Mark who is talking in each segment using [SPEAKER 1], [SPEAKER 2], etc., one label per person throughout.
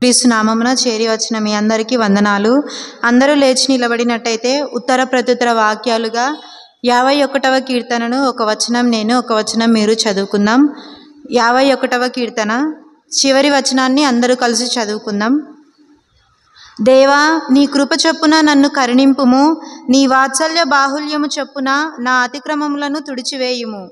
[SPEAKER 1] క్రీస్తు నామమున చేరి వచ్చిన మీ అందరికీ వందనాలు. అందరూ లేచి నిలబడినట్టయితే ఉత్తర ప్రత్యుత్తర వాక్యాలుగా 51వ కీర్తనను ఒక వచనం నేను, ఒక వచనం మీరు చదువుకుందాం. 51వ కీర్తన చివరి వచనాన్ని అందరూ కలిసి చదువుకుందాం. దేవా, నీ కృప చొప్పున నన్ను కరుణింపుము, నీ వాత్సల్య బాహుల్యము చొప్పున నా అతిక్రమములను తుడిచివేయుము.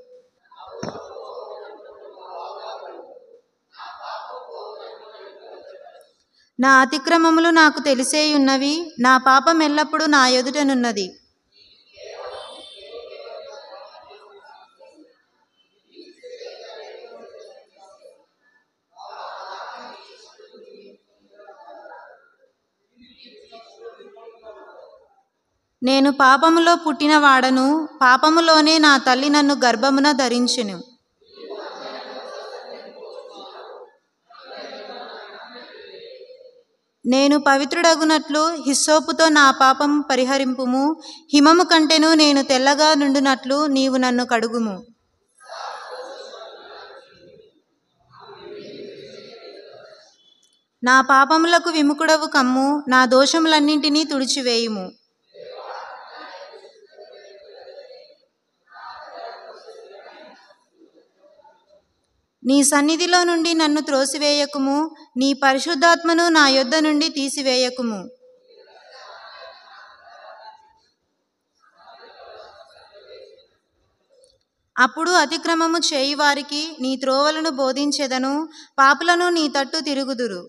[SPEAKER 1] నా అతిక్రమములు నాకు తెలిసేయున్నవి, నా పాపం ఎల్లప్పుడూ నా ఎదుటనున్నది. నేను పాపములో పుట్టిన వాడను, పాపములోనే నా తల్లి నన్ను గర్భమున ధరించెను. నేను పవిత్రుడగునట్లు హిస్సోపుతో నా పాపం పరిహరింపుము, హిమము కంటెను నేను తెల్లగా నుండునట్లు నీవు నన్ను కడుగుము. నా పాపములకు విముఖుడవు కమ్ము, నా దోషములన్నింటినీ తుడిచివేయుము. నీ సన్నిధిలో నుండి నన్ను త్రోసివేయకుము, నీ పరిశుద్ధాత్మను నా యొద్ద నుండి తీసివేయకుము. అప్పుడు అతిక్రమము చేయి వారికి నీ త్రోవలను బోధించెదను, పాపులను నీ తట్టు తిరుగుదురు.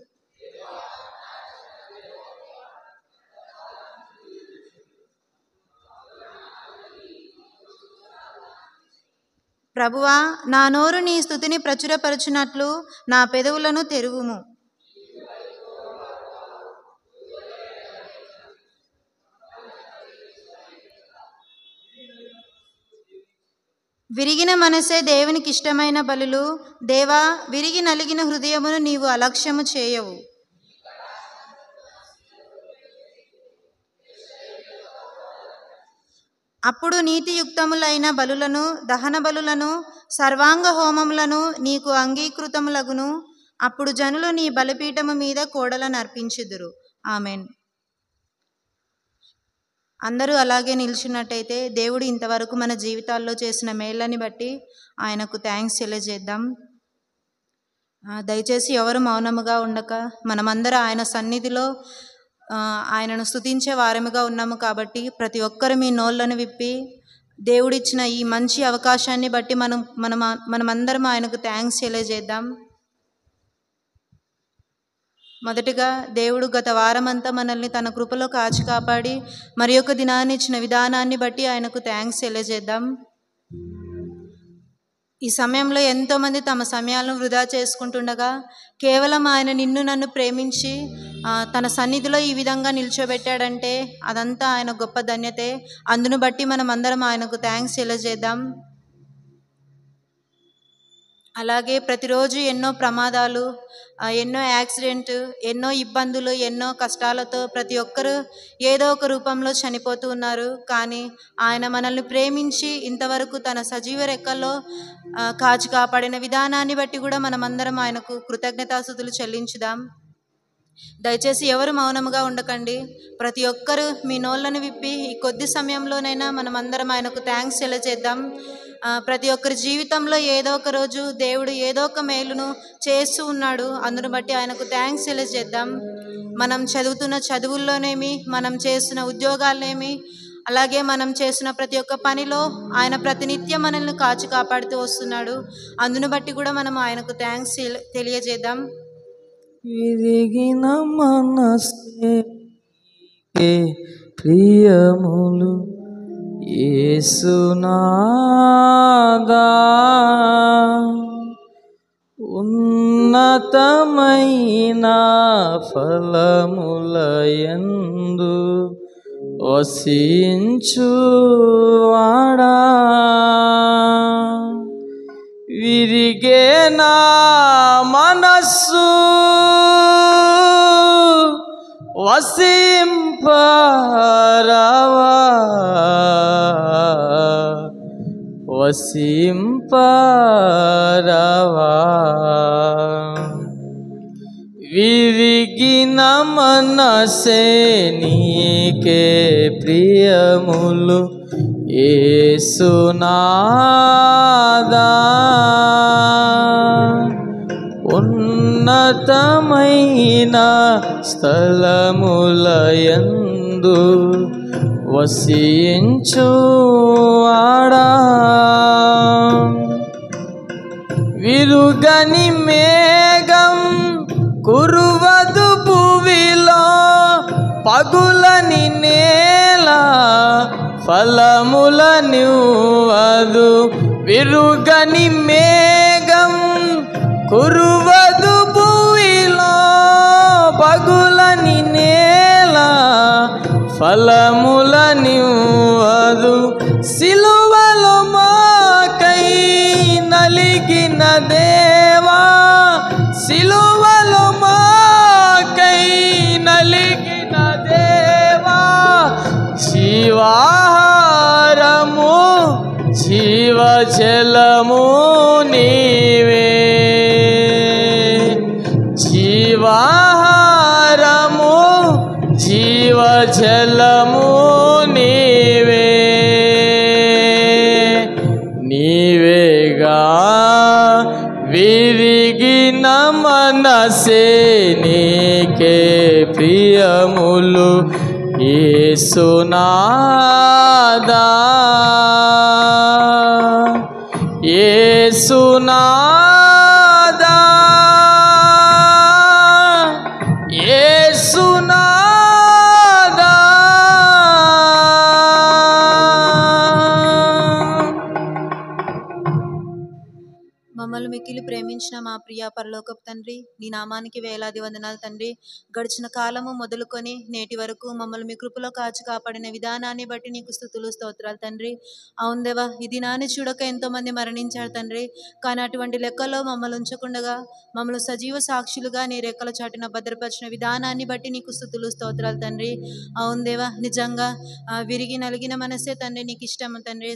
[SPEAKER 1] ప్రభువా, నా నోరు నీ స్తుతిని ప్రచురపరచునట్లు నా పెదవులను తెరువుము. విరిగిన మనసే దేవునికి ఇష్టమైన బలులు. దేవా, విరిగి నలిగిన హృదయమును నీవు అలక్ష్యము చేయవు. అప్పుడు నీతియుక్తములైన బలులను, దహన బలులను, సర్వాంగ హోమములను నీకు అంగీకృతములగును. అప్పుడు జనులు నీ బలిపీఠము మీద కోడలను అర్పించుదురు. ఆమెన్. అందరూ అలాగే నిలిచినట్టయితే దేవుడు ఇంతవరకు మన జీవితాల్లో చేసిన మేళ్ళని బట్టి ఆయనకు థ్యాంక్స్ తెలియజేద్దాం. దయచేసి ఎవరు మౌనముగా ఉండక మనమందరం ఆయన సన్నిధిలో ఆయనను స్తుతించే వారముగా ఉన్నాము. కాబట్టి ప్రతి ఒక్కరు మీ నోళ్ళను విప్పి దేవుడిచ్చిన ఈ మంచి అవకాశాన్ని బట్టి మనమందరం ఆయనకు థ్యాంక్స్ తెలియజేద్దాం. మొదటిగా దేవుడు గత వారమంతా మనల్ని తన కృపలో కాచి కాపాడి మరి ఒక దినాన్ని ఇచ్చిన విధానాన్ని బట్టి ఆయనకు థ్యాంక్స్ తెలియజేద్దాం. ఈ సమయంలో ఎంతోమంది తమ సమయాలను వృధా చేసుకుంటుండగా కేవలం ఆయన నిన్ను నన్ను ప్రేమించి తన సన్నిధిలో ఈ విధంగా నిల్చోబెట్టాడంటే అదంతా ఆయన గొప్ప ధన్యతే. అందును బట్టి మనం అందరం ఆయనకు థ్యాంక్స్ తెలియజేద్దాం. అలాగే ప్రతిరోజు ఎన్నో ప్రమాదాలు, ఎన్నో యాక్సిడెంట్, ఎన్నో ఇబ్బందులు, ఎన్నో కష్టాలతో ప్రతి ఒక్కరూ ఏదో ఒక రూపంలో చనిపోతూ ఉన్నారు. కానీ ఆయన మనల్ని ప్రేమించి ఇంతవరకు తన సజీవ రెక్కల్లో కాచి కాపాడిన విధానాన్ని బట్టి కూడా మనమందరం ఆయనకు కృతజ్ఞతాస్తుతులు చెల్లించుదాం. దయచేసి ఎవరు మౌనముగా ఉండకండి. ప్రతి ఒక్కరూ మీ నోళ్ళను విప్పి ఈ కొద్ది సమయంలోనైనా మనమందరం ఆయనకు థ్యాంక్స్ తెలియజేద్దాం. ప్రతి ఒక్కరి జీవితంలో ఏదో ఒక రోజు దేవుడు ఏదో ఒక మేలును చేస్తూ ఉన్నాడు. అందును బట్టి ఆయనకు థ్యాంక్స్ తెలియజేద్దాం. మనం చదువుతున్న చదువుల్లోనేమి, మనం చేస్తున్న ఉద్యోగాలనేమి, అలాగే మనం చేసిన ప్రతి ఒక్క పనిలో ఆయన ప్రతినిత్యం మనల్ని కాచి కాపాడుతూ వస్తున్నాడు. అందును బట్టి కూడా మనం ఆయనకు థ్యాంక్స్ తెలియజేద్దాం.
[SPEAKER 2] విరిగిన మనసే ప్రియములు యేసునాదా, ఉన్నతమైన ఫలములయందు వసించువాడా, విరిగే నా మనస్సు వసింపరావా, వసింపరావా. విరిగిన మనసే నీకే ప్రియములు యేసునాదా. ఉన్నతమైన స్థలములయందు వసించు ఆడా. విరుగని మేఘం కురువదు భువిలో, పగులని నేల ఫలములనివ్వదు. విరుగని మేఘం కురువదు భువిలో, పగులని నేల ఫలములనివ్వదు. సిలువలో మాకై నలిగిన దేవా, సిలువలో మాకై నలిగిన దేవా, జీవాహారము జీవజలము నీవే. జీవాహారము జీవజలము నీవే. నీవేగా విరిగిన మనసే నీకే ప్రియములు యేసునాదా. యేసునాదా, యేసునాదా.
[SPEAKER 1] మమ్మల్ని మిక్కిలి ప్రేమించిన మా ప్రియ పరలోకపు తండ్రి, నీ నామానికి వేలాది వందనాలు తండ్రి. గడిచిన కాలము మొదలుకొని నేటి వరకు మమ్మల్ని మీ కృపలో కాచి కాపాడిన విధానాన్ని బట్టి నీకు స్తుతులు స్తోత్రాలు తండ్రి. అవును దేవా, ఈ దినాన్ని చూడక ఎంతోమంది మరణించారు తండ్రి. కానీ అటువంటి లెక్కలో మమ్మల్ని ఉంచకుండా మమ్మల్ని సజీవ సాక్షులుగా నీ రెక్కల చాటున భద్రపరిచిన విధానాన్ని బట్టి నీకు స్తుతులు స్తోత్రాలు తండ్రి. అవును దేవా, నిజంగా విరిగి నలిగిన మనసే తండ్రి నీకు ఇష్టం తండ్రి.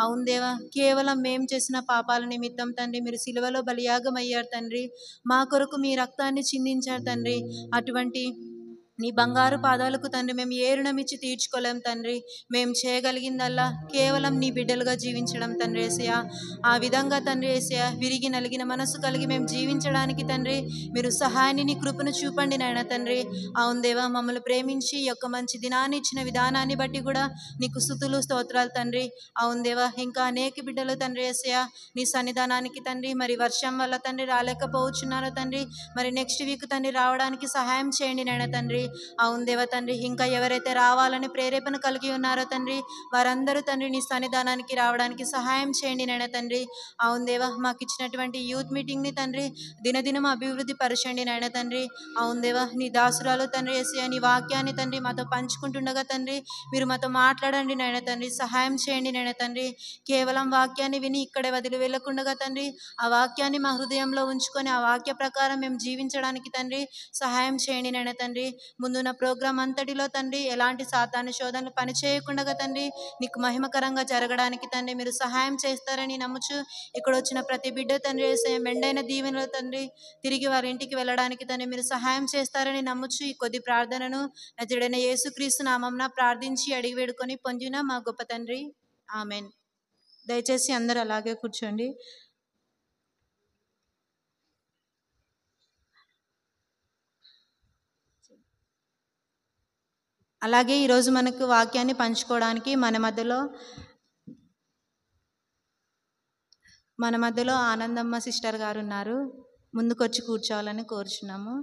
[SPEAKER 1] అవును దేవా, కేవలం మేము చేసిన పాపాల నిమిత్తం తండ్రి మీరు సిలువలో బలియాగం అయ్యారు తండ్రి. మా కొరకు మీ రక్తాన్ని చిందించారు తండ్రి. అటువంటి నీ బంగారు పాదాలకు తండ్రి మేము ఏ రుణమిచ్చి తీర్చుకోలేం తండ్రి. మేము చేయగలిగిందల్లా కేవలం నీ బిడ్డలుగా జీవించడం తండ్రి యేసయ్య. ఆ విధంగా తండ్రి యేసయ్య, విరిగి నలిగిన మనసు కలిగి మేము జీవించడానికి తండ్రి మీరు సహాయాన్ని నీ కృపను చూపండి నాయన తండ్రి. అవును దేవా, మమ్మల్ని ప్రేమించి ఈ యొక్క మంచి దినాన్ని ఇచ్చిన విధానాన్ని బట్టి కూడా నీకు స్తుతులు స్తోత్రాలు తండ్రి. అవును దేవా, ఇంకా అనేక బిడ్డలు తండ్రి యేసయ్య నీ సన్నిధానానికి తండ్రి మరి వర్షం వల్ల తండ్రి రాలేకపోవచ్చున్నారో తండ్రి. మరి నెక్స్ట్ వీక్ తండ్రి రావడానికి సహాయం చేయండి నాయన తండ్రి. అవును దేవ తండ్రి, ఇంకా ఎవరైతే రావాలని ప్రేరేపణ కలిగి ఉన్నారో తండ్రి వారందరూ తండ్రి నీ సన్నిధానానికి రావడానికి సహాయం చేయండి నాయన తండ్రి. అవును దేవ, మాకు ఇచ్చినటువంటి యూత్ మీటింగ్ని తండ్రి దినదినం అభివృద్ధి పరచండి నాయన తండ్రి. అవును దేవ, నీ దాసురాలు తండ్రి యేసయ్య నీ వాక్యాన్ని తండ్రి మాతో పంచుకుంటుండగా తండ్రి మీరు మాతో మాట్లాడండి నాయన తండ్రి. సహాయం చేయండి నాయన తండ్రి. కేవలం వాక్యాన్ని విని ఇక్కడే వదిలి వెళ్ళకుండా తండ్రి ఆ వాక్యాన్ని మా హృదయంలో ఉంచుకొని ఆ వాక్య ప్రకారం మేము జీవించడానికి తండ్రి సహాయం చేయండి నాయన తండ్రి. ముందున్న ప్రోగ్రాం అంతటిలో తండ్రి ఎలాంటి సాతాను శోధనలు పని చేయకుండా తండ్రి నీకు మహిమకరంగా జరగడానికి తండ్రి మీరు సహాయం చేస్తారని నమ్ముచు ఇక్కడ వచ్చిన ప్రతి బిడ్డ తండ్రి మెండైన దీవెనలో తండ్రి తిరిగి వారి ఇంటికి వెళ్ళడానికి తండ్రి మీరు సహాయం చేస్తారని నమ్ముచు ఈ కొద్ది ప్రార్థనను నజరుడైన యేసుక్రీస్తు నామమున ప్రార్థించి అడిగి వేడుకొని పొందిన మా గొప్ప తండ్రి, ఆమెన్. దయచేసి అందరూ అలాగే కూర్చోండి. అలాగే ఈరోజు మనకు వాక్యాన్ని పంచుకోవడానికి మన మధ్యలో ఆనందమ్మ సిస్టర్ గారు ఉన్నారు. ముందుకొచ్చి కూర్చోవాలని కోరుచున్నాము.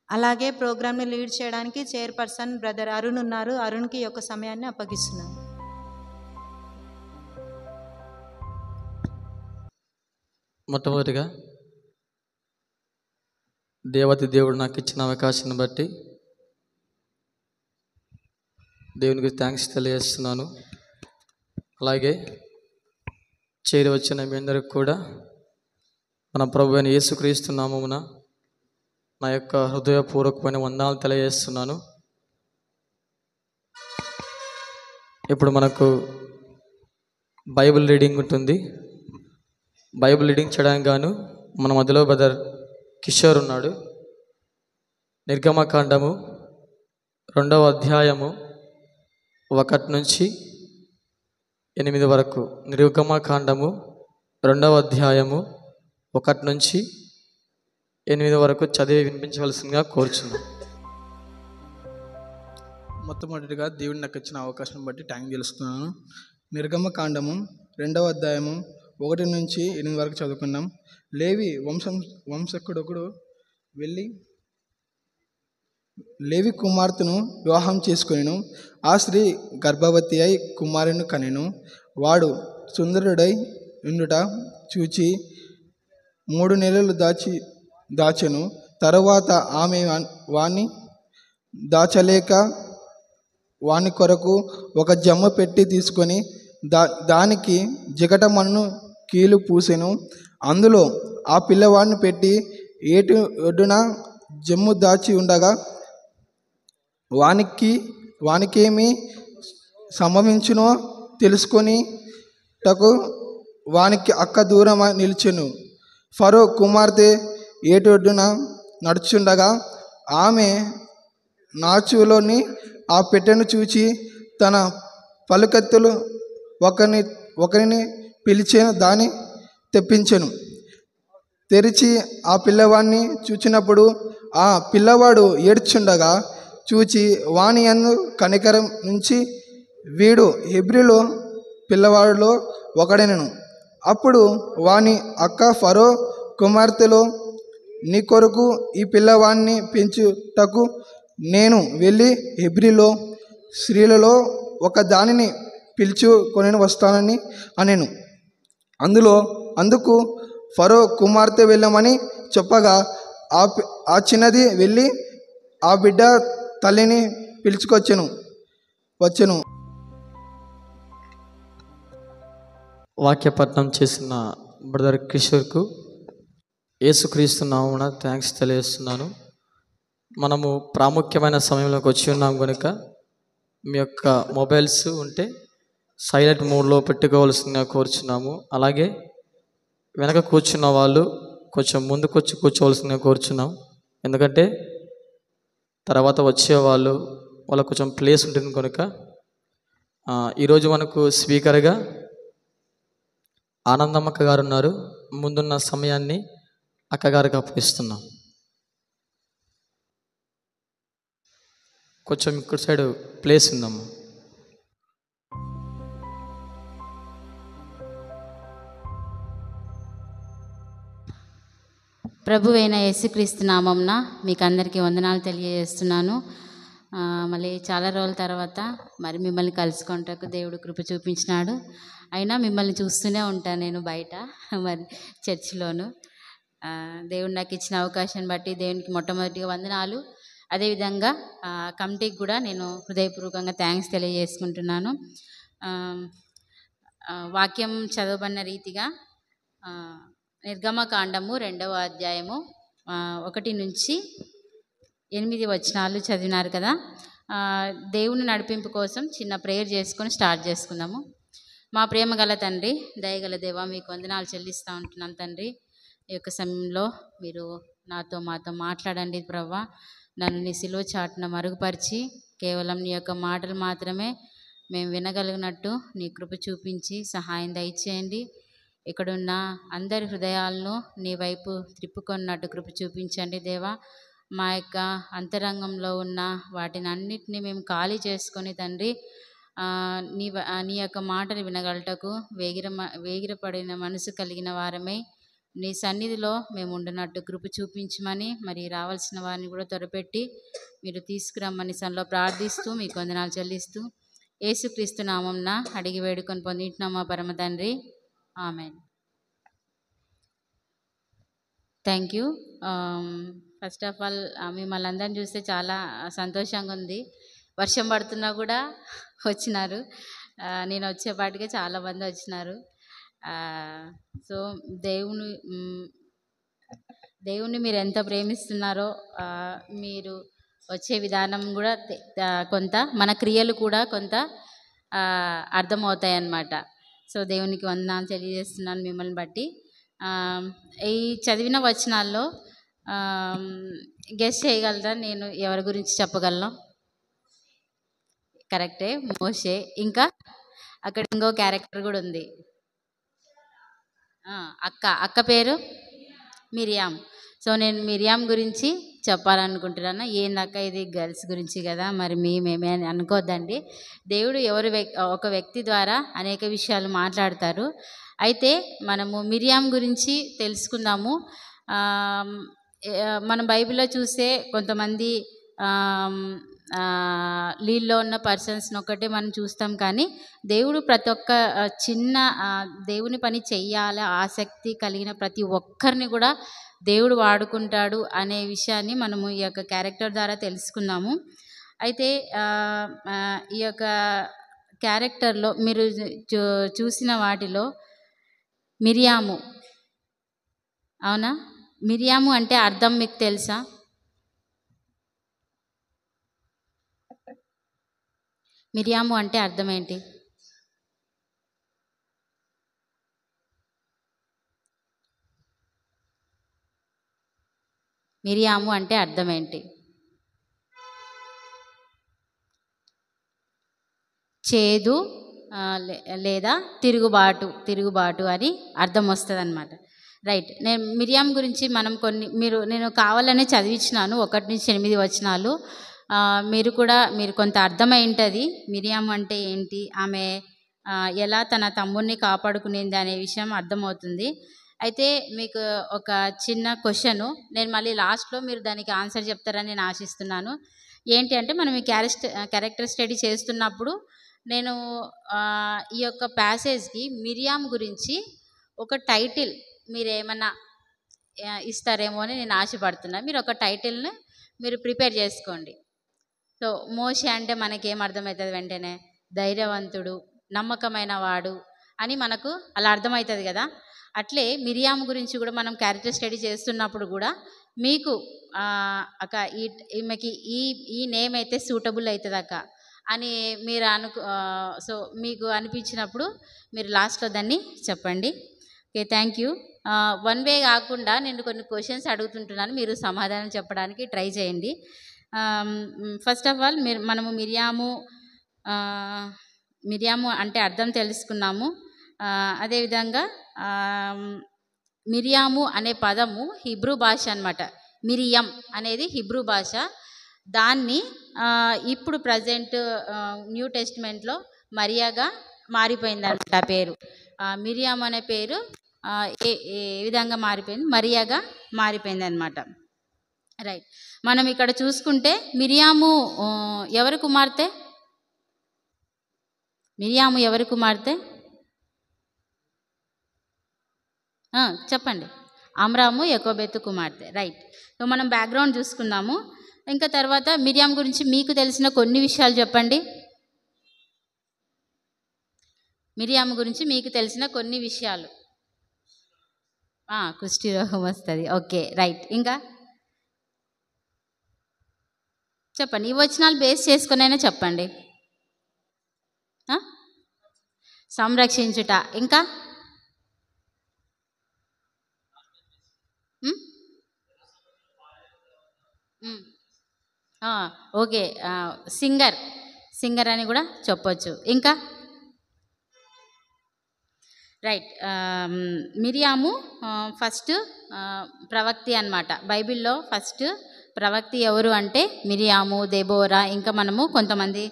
[SPEAKER 1] అలాగే ప్రోగ్రామ్ని లీడ్ చేయడానికి చైర్పర్సన్ బ్రదర్ అరుణ్ ఉన్నారు. అరుణ్కి ఈ యొక్క సమయాన్ని అప్పగిస్తున్నాము.
[SPEAKER 2] మొట్టమొదటిగా దేవతి దేవుడు నాకు ఇచ్చిన అవకాశాన్ని బట్టి దేవునికి థ్యాంక్స్ తెలియజేస్తున్నాను. అలాగే చేరి వచ్చిన మీ అందరికి కూడా మన ప్రభు అయిన యేసుక్రీస్తు నామమున నా యొక్క హృదయపూర్వకమైన వందనాలు తెలియజేస్తున్నాను. ఇప్పుడు మనకు బైబిల్ రీడింగ్ ఉంటుంది. బైబిల్ రీడింగ్ చేయడానికి గాను మన మధ్యలో బ్రదర్ కిషోర్ ఉన్నాడు. నిర్గమకాండము 2వ అధ్యాయము 1 నుంచి 8 వరకు. నిర్గమకాండము 2వ అధ్యాయము 1 నుంచి 8 వరకు చదివి వినిపించవలసిందిగా కోరుచున్నాను.
[SPEAKER 3] మొట్టమొదటిగా దేవుడు నాకు ఇచ్చిన అవకాశం బట్టి థ్యాంక్ తెలుస్తున్నాను. నిర్గమకాండము 2వ అధ్యాయము 1 నుంచి 8 వరకు చదువుకున్నాం. లేవి వంశకుడొకడు వెళ్ళి లేవి కుమార్తెను వివాహం చేసుకొనెను. ఆ స్త్రీ గర్భవతి అయి కుమారుని కనెను. వాడు సుందరుడై ఉండుట చూచి 3 నెలలు దాచెను. తరువాత ఆమె వాణ్ణి దాచలేక వాని కొరకు ఒక జమ్మ పెట్టి తీసుకొని దానికి జిగటమన్ను కీలు పూసెను. అందులో ఆ పిల్లవాడిని పెట్టి ఏటి ఒడ్డున జమ్ము దాచి ఉండగా వానికేమి సంభవించునో తెలుసుకొని వానికి అక్క దూరం నిలిచెను. ఫరో కుమార్తె ఏటి ఒడ్డున నడుచుండగా ఆమె నాచులోని ఆ పెట్టెను చూచి తన పలుకత్తులు ఒకరిని పిలిచిన దాన్ని తెప్పించెను. తెరిచి ఆ పిల్లవాడిని చూచినప్పుడు ఆ పిల్లవాడు ఏడ్చుండగా చూచి వాని యందు కనికరం నుంచి వీడు హెబ్రీలో పిల్లవాడిలో ఒకడెనను. అప్పుడు వాని అక్క ఫరో కుమార్తెలో, నీ కొరకు ఈ పిల్లవాడిని పెంచుటకు నేను వెళ్ళి హెబ్రీలో స్త్రీలలో ఒక దానిని పిలుచుకొని వస్తానని అనెను. అందుకు ఫరో కుమార్తె వెళ్ళమని చెప్పగా ఆ చిన్నది వెళ్ళి ఆ బిడ్డ తల్లిని పిలుచుకొచ్చెను.
[SPEAKER 2] వాక్యపట్నం చేసిన బ్రదర్ కిషోర్కు యేసుక్రీస్తు నామమున థ్యాంక్స్ తెలియజేస్తున్నాను. మనము ప్రాముఖ్యమైన సమయంలోకి వచ్చి ఉన్నాం కనుక మీ యొక్క మొబైల్స్ ఉంటే సైలెంట్ మోడ్లో పెట్టుకోవాల్సిందిగా కోరుచున్నాము. అలాగే వెనక కూర్చున్న వాళ్ళు కొంచెం ముందుకొచ్చి కూర్చోవలసిందిగా కోరుచున్నాం. ఎందుకంటే తర్వాత వచ్చేవాళ్ళు వాళ్ళకు కొంచెం ప్లేస్ ఉంటుంది కనుక. ఈరోజు మనకు స్పీకర్గా ఆనందమ్మ గారు ఉన్నారు. ముందున్న సమయాన్ని అక్కగారికి అప్పగిస్తున్నాం. కొంచెం ఇక్కడ సైడ్ ప్లేస్ ఉందమ్మా.
[SPEAKER 4] ప్రభువైన యేసుక్రీస్తు నామంన మీకు అందరికీ వందనాలు తెలియజేస్తున్నాను. మళ్ళీ చాలా రోజుల తర్వాత మరి మిమ్మల్ని కలుసుకుంటకు దేవుడు కృప చూపించినాడు. అయినా మిమ్మల్ని చూస్తూనే ఉంటాను నేను బయట, మరి చర్చిలోను. దేవుడు నాకు ఇచ్చిన అవకాశాన్ని బట్టి దేవునికి మొట్టమొదటిగా వందనాలు. అదేవిధంగా కమిటీకి కూడా నేను హృదయపూర్వకంగా థ్యాంక్స్ తెలియజేసుకుంటున్నాను. వాక్యం చదవబడిన రీతిగా నిర్గమకాండము 2వ అధ్యాయము 1 నుంచి 8 వచనాలు చదివినారు కదా. దేవుని నడిపింపు కోసం చిన్న ప్రేయర్ చేసుకొని స్టార్ట్ చేసుకుందాము. మా ప్రేమ గల తండ్రి, దయగల దేవా, మీకు వందనాలు చెల్లిస్తూ ఉంటున్నాం తండ్రి. ఈ యొక్క సమయంలో మీరు మాతో మాట్లాడండి ప్రభువా. నన్ను నీ సిలువ చాటున మరుగుపరిచి కేవలం నీ యొక్క మాటలు మాత్రమే మేము వినగలిగినట్టు నీ కృప చూపించి సహాయం దయచేయండి. ఇక్కడున్న అందరి హృదయాలను నీ వైపు త్రిప్పుకొన్నట్టు కృప చూపించండి దేవా. మా యొక్క అంతరంగంలో ఉన్న వాటిని అన్నిటినీ మేము ఖాళీ చేసుకొని తండ్రి నీ యొక్క మాటలు వినగలటకు వేగిరపడిన మనసు కలిగిన వారమై నీ సన్నిధిలో మేము ఉండినట్టు కృప చూపించమని, మరి రావాల్సిన వారిని కూడా త్వరపెట్టి మీరు తీసుకురమ్మని సన్నిధిలో ప్రార్థిస్తూ మీకు వందనాలు చెల్లిస్తూ యేసుక్రీస్తు నామంన అడిగి వేడుకొని పొందుతున్నాం మా పరమ తండ్రి. Amen. Thank you. First of all మిమ్మల్ని అందరిని చూస్తే చాలా సంతోషంగా ఉంది. వర్షం పడుతున్నా కూడా వచ్చినారు. నేను వచ్చేపాటికే చాలామంది వచ్చినారు. సో దేవుణ్ణి మీరు ఎంత ప్రేమిస్తున్నారో మీరు వచ్చే విధానం కూడా కొంత, మన క్రియలు కూడా కొంత అర్థమవుతాయి అన్నమాట. సో దేవునికి వందనాలు తెలియజేస్తున్నాను మిమ్మల్ని బట్టి. ఈ చదివిన వచనాల్లో గెస్ చేయగలరా నేను ఎవరి గురించి చెప్పగలను? కరెక్టే, మోషే. ఇంకా అక్కడ ఇంకో క్యారెక్టర్ కూడా ఉంది. అక్క పేరు మిరియాం. సో నేను మిరియాం గురించి చెప్పాలనుకుంటున్నాను. ఏందక్క ఇది గర్ల్స్ గురించి కదా, మరి మేమేమే అని అనుకోద్దండి. దేవుడు ఒక వ్యక్తి ద్వారా అనేక విషయాలు మాట్లాడతారు. అయితే మనము మిరియాం గురించి తెలుసుకుందాము. మనం బైబిల్లో చూస్తే కొంతమంది లీడ్లో ఉన్న పర్సన్స్ని ఒక్కటే మనం చూస్తాం, కానీ దేవుడు ప్రతి ఒక్క చిన్న దేవుని పని చెయ్యాలి ఆసక్తి కలిగిన ప్రతి ఒక్కరిని కూడా దేవుడు వాడుకుంటాడు అనే విషయాన్ని మనము ఈ యొక్క క్యారెక్టర్ ద్వారా తెలుసుకున్నాము. అయితే ఈ యొక్క క్యారెక్టర్లో మీరు చూసిన వాటిలో మిరియాము, అవునా? మిరియాము అంటే అర్థం మీకు తెలుసా? మిరియాము అంటే అర్థం ఏంటి? మిరియాము అంటే అర్థం ఏంటి? చేదు లేదా తిరుగుబాటు అని అర్థం వస్తుంది అన్నమాట. రైట్. నేను మిరియాం గురించి నేను కావాలనే చదివించినాను 1-8 వచనాలు. మీరు కొంత అర్థమై ఉంటుంది మిరియాం అంటే ఏంటి, ఆమె ఎలా తన తమ్ముడిని కాపాడుకునేది అనే విషయం అర్థమవుతుంది. అయితే మీకు ఒక చిన్న క్వశ్చను, నేను మళ్ళీ లాస్ట్లో మీరు దానికి ఆన్సర్ చెప్తారని నేను ఆశిస్తున్నాను. ఏంటి అంటే మనం ఈ క్యారెక్టర్ స్టడీ చేస్తున్నప్పుడు నేను ఈ యొక్క ప్యాసేజ్కి మిరియాం గురించి ఒక టైటిల్ మీరేమన్నా ఇస్తారేమో అని నేను ఆశపడుతున్నాను. మీరు ఒక టైటిల్ని మీరు ప్రిపేర్ చేసుకోండి. సో మోషే అంటే మనకేం అర్థమవుతుంది వెంటనే? ధైర్యవంతుడు, నమ్మకమైన వాడు అని మనకు అలా అర్థమవుతుంది కదా. అట్లే మిరియాం గురించి కూడా మనం క్యారెక్టర్ స్టడీ చేస్తున్నప్పుడు కూడా మీకు ఈమెకి ఈ నేమ్ అయితే సూటబుల్ అవుతుంది అక్క అని మీరు సో మీకు అనిపించినప్పుడు మీరు లాస్ట్లో దాన్ని చెప్పండి. Okay, thank you. One way కాకుండా నేను కొన్ని క్వశ్చన్స్ అడుగుతుంటున్నాను, మీరు సమాధానం చెప్పడానికి ట్రై చేయండి. ఫస్ట్ ఆఫ్ ఆల్ మనము మిరియాము అంటే అర్థం తెలుసుకున్నాము. అదేవిధంగా మిరియాము అనే పదము హిబ్రూ భాష అన్నమాట. మిరియం అనేది హిబ్రూ భాష. దాన్ని ఇప్పుడు ప్రజెంట్ న్యూ టెస్ట్మెంట్లో మరియాగా మారిపోయింది అన్నమాట. ఆ పేరు మిరియాం అనే పేరు ఏ విధంగా మారిపోయింది? మరియాగా మారిపోయింది అన్నమాట. రైట్. మనం ఇక్కడ చూసుకుంటే మిరియాము ఎవరి కుమార్తె? మిరియాము ఎవరి కుమార్తె చెప్పండి? అమ్రాము యకోబెతు కుమార్తె. రైట్. సో మనం బ్యాక్గ్రౌండ్ చూసుకుందాము. ఇంకా తర్వాత మిరియాం గురించి మీకు తెలిసిన కొన్ని విషయాలు చెప్పండి. మిరియాం గురించి మీకు తెలిసిన కొన్ని విషయాలు. కుష్టి రోగం వస్తుంది. Okay, right. ఇంకా చెప్పండి. ఈ వచనాలు బేస్ చేసుకునైనా చెప్పండి. సంరక్షించుట. ఇంకా ఓకే, సింగర్ అని కూడా చెప్పొచ్చు. ఇంకా రైట్. మిరియాము ఫస్ట్ ప్రవక్తి అన్నమాట. బైబిల్లో ఫస్ట్ ప్రవక్తి ఎవరు అంటే మిరియాము, దెబోరా, ఇంకా మనము కొంతమంది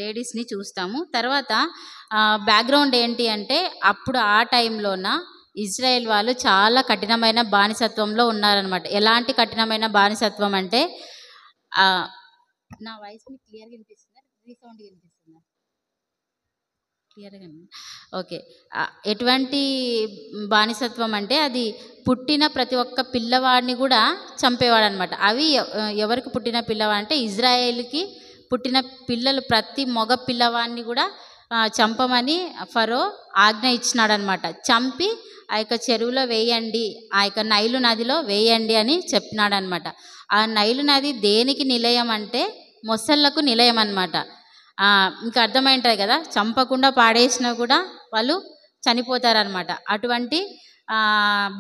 [SPEAKER 4] లేడీస్ని చూస్తాము. తర్వాత బ్యాక్గ్రౌండ్ ఏంటి అంటే అప్పుడు ఆ టైంలోన ఇజ్రాయెల్ వాళ్ళు చాలా కఠినమైన బానిసత్వంలో ఉన్నారనమాట. ఎలాంటి కఠినమైన బానిసత్వం అంటే నా వాయిస్ మీకు క్లియర్గా వినిపిస్తుందా? రీసౌండ్గా వినిపిస్తుందా? క్లియర్గా. ఓకే. ఎటువంటి బానిసత్వం అంటే అది పుట్టిన ప్రతి ఒక్క పిల్లవాడిని కూడా చంపేవాడు అనమాట. అవి ఎవరికి పుట్టిన పిల్లవాడు అంటే ఇజ్రాయేల్కి పుట్టిన పిల్లలు ప్రతి మగ పిల్లవాడిని కూడా చంపమని ఫరో ఆజ్ఞ ఇచ్చినాడు అనమాట. చంపి ఆ యొక్క చెరువులో వేయండి, ఆ యొక్క నైలు నదిలో వేయండి అని చెప్పినాడు అనమాట. ఆ నైలు నది దేనికి నిలయం అంటే మొసళ్ళకు నిలయం అనమాట. ఇంకా అర్థమైంటుంది కదా, చంపకుండా పాడేసినా కూడా వాళ్ళు చనిపోతారనమాట. అటువంటి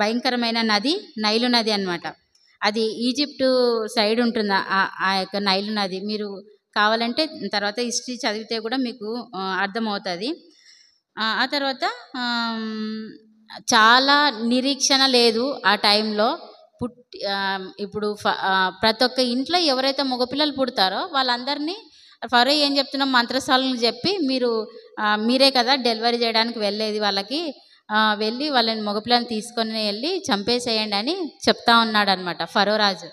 [SPEAKER 4] భయంకరమైన నది నైలు నది అనమాట. అది ఈజిప్టు సైడ్ ఉంటుంది ఆ యొక్క నైలు నది. మీరు కావాలంటే తర్వాత హిస్టరీ చదివితే కూడా మీకు అర్థమవుతుంది. ఆ తర్వాత చాలా నిరీక్షణ లేదు ఆ టైంలో. ఇప్పుడు ప్రతి ఒక్క ఇంట్లో ఎవరైతే మగపిల్లలు పుడతారో వాళ్ళందరినీ ఫరో ఏం చెప్తున్నాం, మంత్రసాలను చెప్పి మీరే కదా డెలివరీ చేయడానికి వెళ్ళేది వాళ్ళకి, వెళ్ళి వాళ్ళని మగపిల్లని తీసుకొని వెళ్ళి చంపేసేయండి అని చెప్తా ఉన్నాడు అనమాట ఫరో రాజు.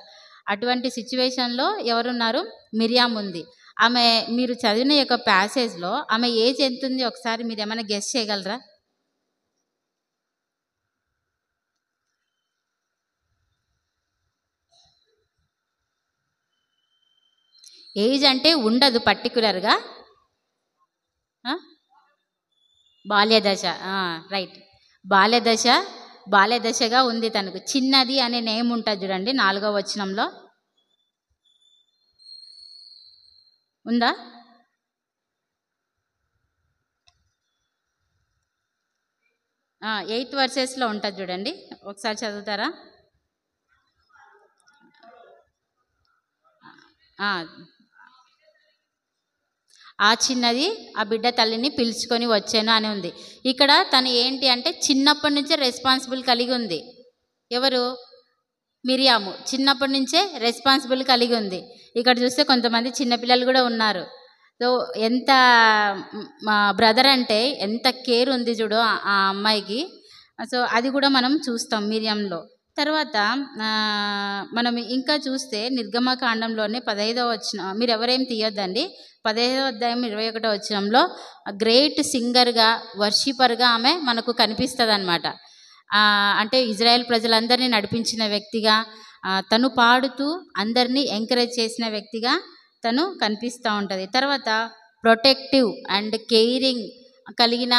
[SPEAKER 4] అటువంటి సిచ్యువేషన్లో ఎవరున్నారు? మిరియాం ఉంది. ఆమె మీరు చదివిన యొక్క ప్యాసేజ్లో ఆమె ఏజ్ ఎంత ఉంది ఒకసారి మీరు ఏమైనా గెస్ చేయగలరా? ఏజ్ అంటే ఉండదు పర్టికులర్గా, బాల్యదశ. రైట్, బాల్యదశగా ఉంది తనకు. చిన్నది అనే నేమ్ ఉంటుంది చూడండి 4వ వచనంలో ఉందా? 8th వర్సెస్లో ఉంటుంది చూడండి, ఒకసారి చదువుతారా? ఆ చిన్నది ఆ బిడ్డ తల్లిని పిలుచుకొని వచ్చాను అని ఉంది. ఇక్కడ తను ఏంటి అంటే చిన్నప్పటి నుంచే రెస్పాన్సిబుల్ కలిగి ఉంది. ఎవరు? మిరియాము చిన్నప్పటి నుంచే రెస్పాన్సిబుల్ కలిగి ఉంది. ఇక్కడ చూస్తే కొంతమంది చిన్నపిల్లలు కూడా ఉన్నారు. సో ఎంత మా బ్రదర్ అంటే ఎంత కేర్ ఉంది చూడు ఆ అమ్మాయికి. సో అది కూడా మనం చూస్తాం మిరియంలో. తర్వాత మనం ఇంకా చూస్తే నిర్గమకాండంలోనే 15వ వచనం, మీరు ఎవరేం తీయొద్దండి, 15వ అధ్యాయం 21వ వచనంలో గ్రేట్ సింగర్గా వర్షిపర్గా ఆమె మనకు కనిపిస్తుంది అనమాట. అంటే ఇజ్రాయెల్ ప్రజలందరినీ నడిపించిన వ్యక్తిగా, తను పాడుతూ అందరినీ ఎంకరేజ్ చేసిన వ్యక్తిగా తను కనిపిస్తూ ఉంటుంది. తర్వాత ప్రొటెక్టివ్ అండ్ కేరింగ్ కలిగిన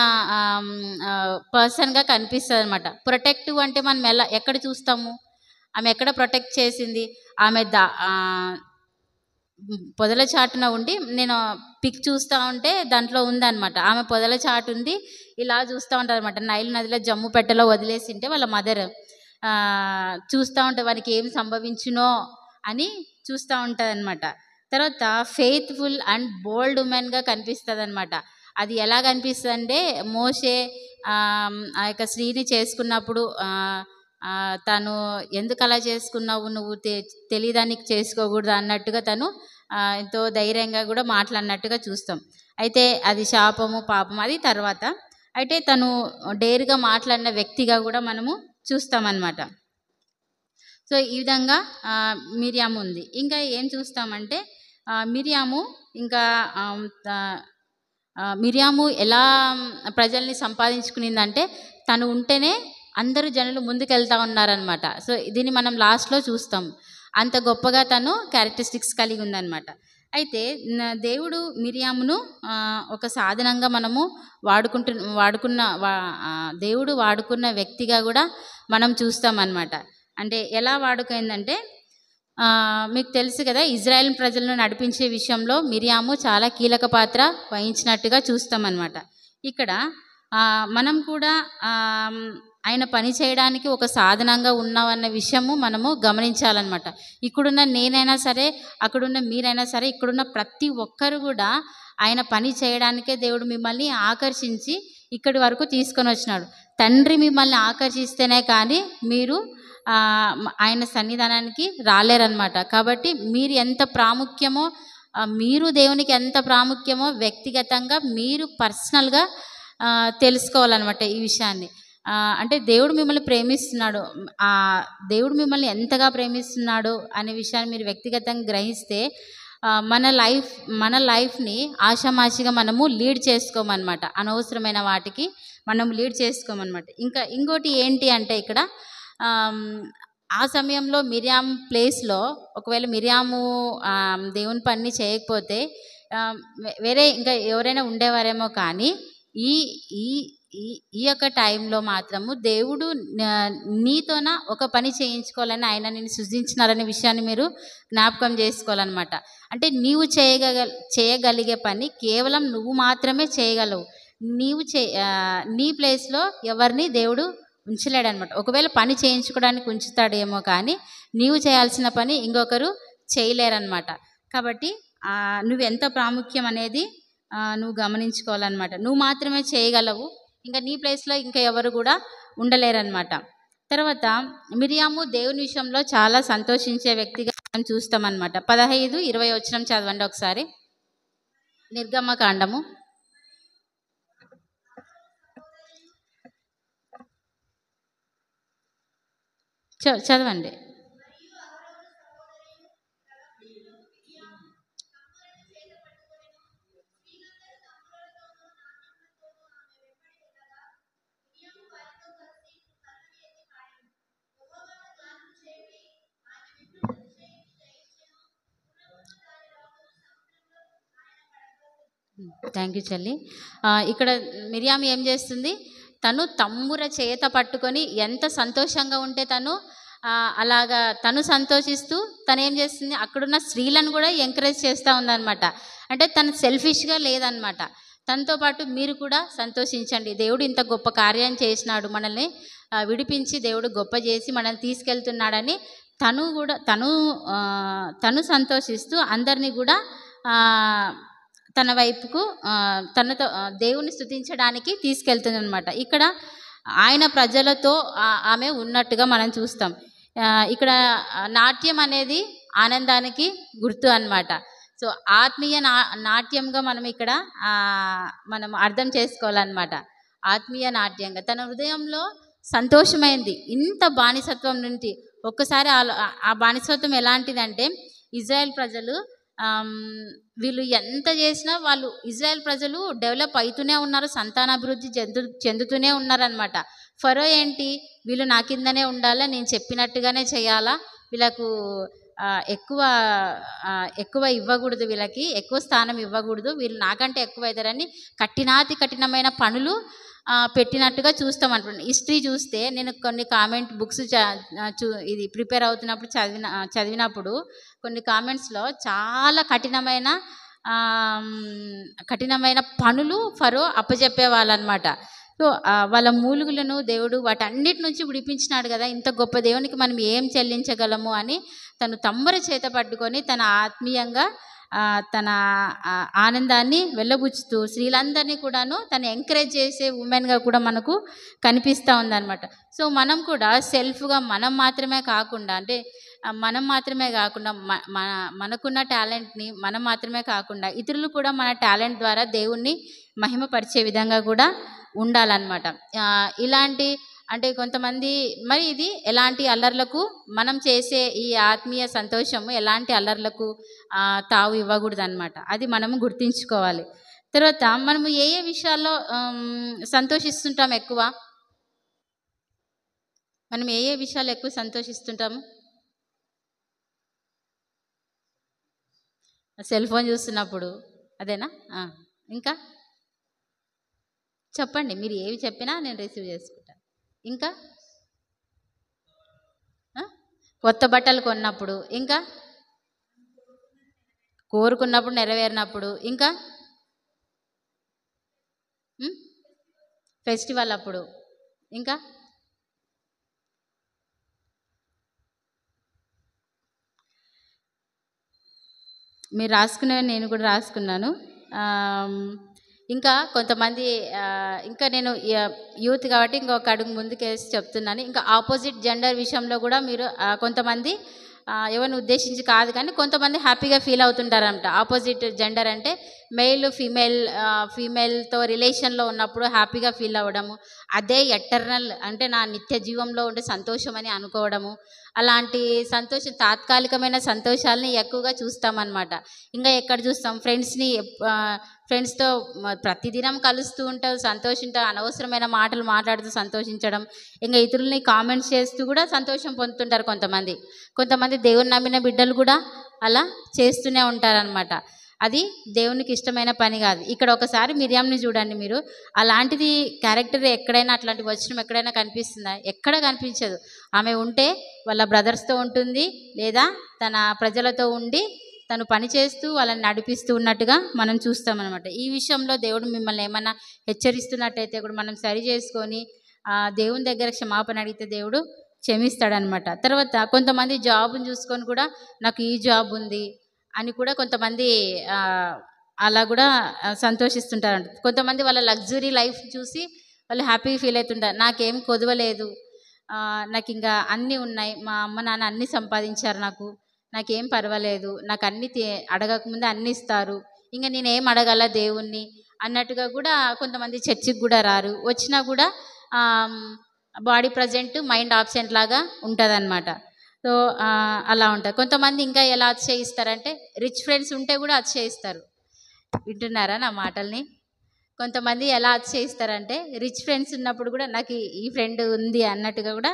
[SPEAKER 4] పర్సన్గా కనిపిస్తుంది అనమాట. ప్రొటెక్టివ్ అంటే మనం ఎక్కడ చూస్తాము? ఆమె ఎక్కడ ప్రొటెక్ట్ చేసింది? ఆమె పొదల చాటున ఉండి, నేను పిక్ చూస్తూ ఉంటే దాంట్లో ఉందన్నమాట. ఆమె పొదల చాటు ఉంది, ఇలా చూస్తూ ఉంటుంది అనమాట. నైల్ నదిలో జమ్ము పెట్టెలో వదిలేసి ఉంటే వాళ్ళ మదర్ చూస్తూ ఉంటే వానికి ఏం సంభవించునో అని చూస్తూ ఉంటుంది అనమాట. తర్వాత ఫెయిత్ఫుల్ అండ్ బోల్డ్ ఉమెన్గా కనిపిస్తుంది అనమాట. అది ఎలా కనిపిస్తుంది అంటే మోషే ఆ యొక్క స్త్రీని చేసుకున్నప్పుడు తను ఎందుకు అలా చేసుకున్నావు, నువ్వు తెలియదానికి చేసుకోకూడదు అన్నట్టుగా తను ఎంతో ధైర్యంగా కూడా మాట్లాడినట్టుగా చూస్తాం. అయితే అది శాపము పాపము అది తర్వాత. అయితే తను డేర్గా మాట్లాడిన వ్యక్తిగా కూడా మనము చూస్తామన్నమాట. సో ఈ విధంగా మిరియాము ఉంది. ఇంకా ఏం చూస్తామంటే మిరియాము ఇంకా మిరియాము ఎలా ప్రజల్ని సంపాదించుకునిందంటే తను ఉంటేనే అందరూ జనులు ముందుకెళ్తూ ఉన్నారనమాట. సో దీన్ని మనం లాస్ట్లో చూస్తాం. అంత గొప్పగా తను క్యారెక్టరిస్టిక్స్ కలిగి ఉందన్నమాట. అయితే దేవుడు మిరియామును ఒక సాధనంగా మనము దేవుడు వాడుకున్న వ్యక్తిగా కూడా మనం చూస్తామన్నమాట. అంటే ఎలా వాడుకైందంటే మీకు తెలుసు కదా, ఇజ్రాయెల్ ప్రజలను నడిపించే విషయంలో మిరియాము చాలా కీలక పాత్ర వహించినట్టుగా చూస్తామన్నమాట. ఇక్కడ మనం కూడా ఆయన పని చేయడానికి ఒక సాధనంగా ఉన్నామన్న విషయము మనము గమనించాలన్నమాట. ఇక్కడున్న నేనైనా సరే, అక్కడున్న మీరైనా సరే, ఇక్కడున్న ప్రతి ఒక్కరు కూడా ఆయన పని చేయడానికే దేవుడు మిమ్మల్ని ఆకర్షించి ఇక్కడి వరకు తీసుకొని వచ్చినాడు. తండ్రి మిమ్మల్ని ఆకర్షిస్తేనే కానీ మీరు ఆయన సన్నిధానానికి రాలేరన్నమాట. కాబట్టి మీరు ఎంత ప్రాముఖ్యమో, మీరు దేవునికి ఎంత ప్రాముఖ్యమో వ్యక్తిగతంగా మీరు పర్సనల్గా తెలుసుకోవాలన్నమాట ఈ విషయాన్ని. అంటే దేవుడు మిమ్మల్ని ప్రేమిస్తున్నాడు, దేవుడు మిమ్మల్ని ఎంతగా ప్రేమిస్తున్నాడు అనే విషయాన్ని మీరు వ్యక్తిగతంగా గ్రహిస్తే మన లైఫ్ని ఆషామాషిగా మనము లీడ్ చేసుకోమన్నమాట. అనవసరమైన వాటికి మనం లీడ్ చేసుకోమన్నమాట. ఇంకోటి ఏంటి అంటే ఇక్కడ ఆ సమయంలో మిరియాం ప్లేస్లో ఒకవేళ మిరియాము దేవుని పని చేయకపోతే వేరే ఇంకా ఎవరైనా ఉండేవారేమో, కానీ ఈ ఈ ఈ యొక్క టైంలో మాత్రము దేవుడు నీతోన ఒక పని చేయించుకోవాలని ఆయన నేను సృజించినారనే విషయాన్ని మీరు జ్ఞాపకం చేసుకోవాలన్నమాట. అంటే నీవు చేయగలిగే పని కేవలం నువ్వు మాత్రమే చేయగలవు. నీ ప్లేస్లో ఎవరిని దేవుడు ఉంచలేడనమాట. ఒకవేళ పని చేయించుకోవడానికి ఉంచుతాడేమో కానీ నీవు చేయాల్సిన పని ఇంకొకరు చేయలేరనమాట. కాబట్టి నువ్వెంత ప్రాముఖ్యం అనేది నువ్వు గమనించుకోవాలన్నమాట. నువ్వు మాత్రమే చేయగలవు, ఇంకా నీ ప్లేస్లో ఇంకా ఎవరు కూడా ఉండలేరన్నమాట. తర్వాత మిరియాము దేవుని విషయంలో చాలా సంతోషించే వ్యక్తిగా మనం చూస్తామన్నమాట. 15-20 వచనం చదవండి ఒకసారి. నిర్గమకాండము. చదవండి. థ్యాంక్ యూ చెల్లి. ఇక్కడ మిరియాము ఏం చేస్తుంది, తను తమ్ముర చేత పట్టుకొని ఎంత సంతోషంగా ఉంటే తను అలాగా తను సంతోషిస్తూ తను ఏం చేస్తుంది, అక్కడున్న స్త్రీలను కూడా ఎంకరేజ్ చేస్తూ ఉందన్నమాట. అంటే తను సెల్ఫిష్గా లేదనమాట. తనతో పాటు మీరు కూడా సంతోషించండి, దేవుడు ఇంత గొప్ప కార్యం చేసినాడు, మనల్ని విడిపించి దేవుడు గొప్ప చేసి మనల్ని తీసుకెళ్తున్నాడని తను సంతోషిస్తూ అందరినీ కూడా తన వైపుకు తనతో దేవుని స్తుతించడానికి తీసుకెళ్తుంది అనమాట. ఇక్కడ ఆయన ప్రజలతో ఆమె ఉన్నట్టుగా మనం చూస్తాం. ఇక్కడ నాట్యం అనేది ఆనందానికి గుర్తు అన్నమాట. సో ఆత్మీయ నాట్యంగా మనం ఇక్కడ మనం అర్థం చేసుకోవాలన్నమాట. ఆత్మీయ నాట్యంగా తన హృదయంలో సంతోషమైంది. ఇంత బానిసత్వం నుండి ఒక్కసారి ఆ బానిసత్వం ఎలాంటిదంటే, ఇజ్రాయెల్ ప్రజలు వీళ్ళు ఎంత చేసినా వాళ్ళు ఇజ్రాయెల్ ప్రజలు డెవలప్ అవుతూనే ఉన్నారు, సంతానాభివృద్ధి చెందుతూనే ఉన్నారనమాట. ఫరో ఏంటి, వీళ్ళు నా కిందనే ఉండాలా, నేను చెప్పినట్టుగానే చేయాలా, వీళ్ళకు ఎక్కువ ఇవ్వకూడదు, వీళ్ళకి ఎక్కువ స్థానం ఇవ్వకూడదు, వీళ్ళు నాకంటే ఎక్కువ అవుతారని కఠినమైన పనులు పెట్టినట్టుగా చూస్తాం అనుకోండి. హిస్టరీ చూస్తే నేను కొన్ని కామెంట్ బుక్స్ ఇది ప్రిపేర్ అవుతున్నప్పుడు చదివినప్పుడు కొన్ని కామెంట్స్లో చాలా కఠినమైన పనులు ఫరో అప్పచెప్పేవాళ్ళనమాట. సో వాళ్ళ మూలుగులను దేవుడు వాటన్నిటి నుంచి విడిపించినాడు కదా, ఇంత గొప్ప దేవునికి మనం ఏం చెల్లించగలము అని తను తమ్ముర చేత పట్టుకొని తన ఆత్మీయంగా తన ఆనందాన్ని వెళ్ళబుచ్చుతూ స్త్రీలందరినీ కూడాను తను ఎంకరేజ్ చేసే ఉమెన్గా కూడా మనకు కనిపిస్తూ ఉందన్నమాట. సో మనం కూడా సెల్ఫ్గా మనం మాత్రమే కాకుండా మనకున్న టాలెంట్ని మనం మాత్రమే కాకుండా ఇతరులు కూడా మన టాలెంట్ ద్వారా దేవుణ్ణి మహిమపరిచే విధంగా కూడా ఉండాలన్నమాట. ఇలాంటి అంటే కొంతమంది మరి ఇది ఎలాంటి అల్లర్లకు మనం చేసే ఈ ఆత్మీయ సంతోషము ఎలాంటి అల్లర్లకు తావు ఇవ్వకూడదు అనమాట. అది మనము గుర్తుంచుకోవాలి. తర్వాత మనము ఏ విషయాల్లో సంతోషిస్తుంటాం ఎక్కువ, మనం ఏ విషయాలు ఎక్కువ సంతోషిస్తుంటాము? సెల్ ఫోన్ చూస్తున్నప్పుడు అదేనా? ఇంకా చెప్పండి, మీరు ఏవి చెప్పినా నేను రిసీవ్ చేసుకుంటాను. ఇంకా కొత్త బట్టలు కొన్నప్పుడు, ఇంకా కోరుకున్నప్పుడు నెరవేరినప్పుడు, ఇంకా ఫెస్టివల్ అప్పుడు, ఇంకా మీరు రాసుకునేవి నేను కూడా రాసుకున్నాను. ఇంకా కొంతమంది ఇంకా నేను యూత్ కాబట్టి ఇంకొక అడుగు ముందుకేసి చెప్తున్నాను. ఇంకా ఆపోజిట్ జెండర్ విషయంలో కూడా మీరు కొంతమంది ఎవరిని ఉద్దేశించి కాదు కానీ కొంతమంది హ్యాపీగా ఫీల్ అవుతుంటారంట. ఆపోజిట్ జెండర్ అంటే మెయిల్ ఫీమేల్తో రిలేషన్లో ఉన్నప్పుడు హ్యాపీగా ఫీల్ అవ్వడము, అదే ఎటర్నల్ అంటే నా నిత్య జీవంలో ఉండే సంతోషం అని అనుకోవడము, అలాంటి సంతోషం తాత్కాలికమైన సంతోషాలని ఎక్కువగా చూస్తామన్నమాట. ఇంకా ఎక్కడ చూస్తాం, ఫ్రెండ్స్తో ప్రతిదినం కలుస్తూ ఉంటావు, సంతోషింటావు, అనవసరమైన మాటలు మాట్లాడుతూ సంతోషించడం, ఇంకా ఇతరులని కామెంట్స్ చేస్తూ కూడా సంతోషం పొందుతుంటారు కొంతమంది దేవుని నమ్మిన బిడ్డలు కూడా అలా చేస్తూనే ఉంటారనమాట. అది దేవునికి ఇష్టమైన పని కాదు. ఇక్కడ ఒకసారి మిరియామ్ని చూడండి మీరు, అలాంటిది క్యారెక్టర్ ఎక్కడైనా అట్లాంటి వచనం ఎక్కడైనా కనిపిస్తుందా? ఎక్కడ కనిపించదు. ఆమె ఉంటే వాళ్ళ బ్రదర్స్తో ఉంటుంది, లేదా తన ప్రజలతో ఉండి తను పనిచేస్తూ వాళ్ళని నడిపిస్తూ ఉన్నట్టుగా మనం చూస్తామన్నమాట. ఈ విషయంలో దేవుడు మిమ్మల్ని ఏమైనా హెచ్చరిస్తున్నట్టయితే కూడా మనం సరి చేసుకొని దేవుని దగ్గర క్షమాపణ అడిగితే దేవుడు క్షమిస్తాడనమాట. తర్వాత కొంతమంది జాబ్ని చూసుకొని కూడా నాకు ఈ జాబ్ ఉంది అని కూడా కొంతమంది అలా కూడా సంతోషిస్తుంటారంట. కొంతమంది వాళ్ళ లగ్జరీ లైఫ్ చూసి వాళ్ళు హ్యాపీగా ఫీల్ అవుతుంటారు. నాకేం కొదవలేదు, నాకు ఇంకా అన్నీ ఉన్నాయి, మా అమ్మ నాన్న అన్నీ సంపాదించారు, నాకేం పర్వాలేదు, నాకు అన్నీ అడగకముందే అన్నీ ఇస్తారు, ఇంకా నేనేం అడగాల దేవుణ్ణి అన్నట్టుగా కూడా కొంతమంది చర్చికి కూడా రారు. వచ్చినా కూడా బాడీ ప్రజెంట్ మైండ్ ఆబ్సెంట్ లాగా ఉంటుందన్నమాట. సో అలా ఉంటుంది. కొంతమంది ఇంకా ఎలా అతిశయిస్తారంటే రిచ్ ఫ్రెండ్స్ ఉంటే కూడా అతిశయిస్తారు. వింటున్నారా నా మాటల్ని? కొంతమంది ఎలా అతిశయిస్తారంటే రిచ్ ఫ్రెండ్స్ ఉన్నప్పుడు కూడా నాకు ఈ ఫ్రెండ్ ఉంది అన్నట్టుగా కూడా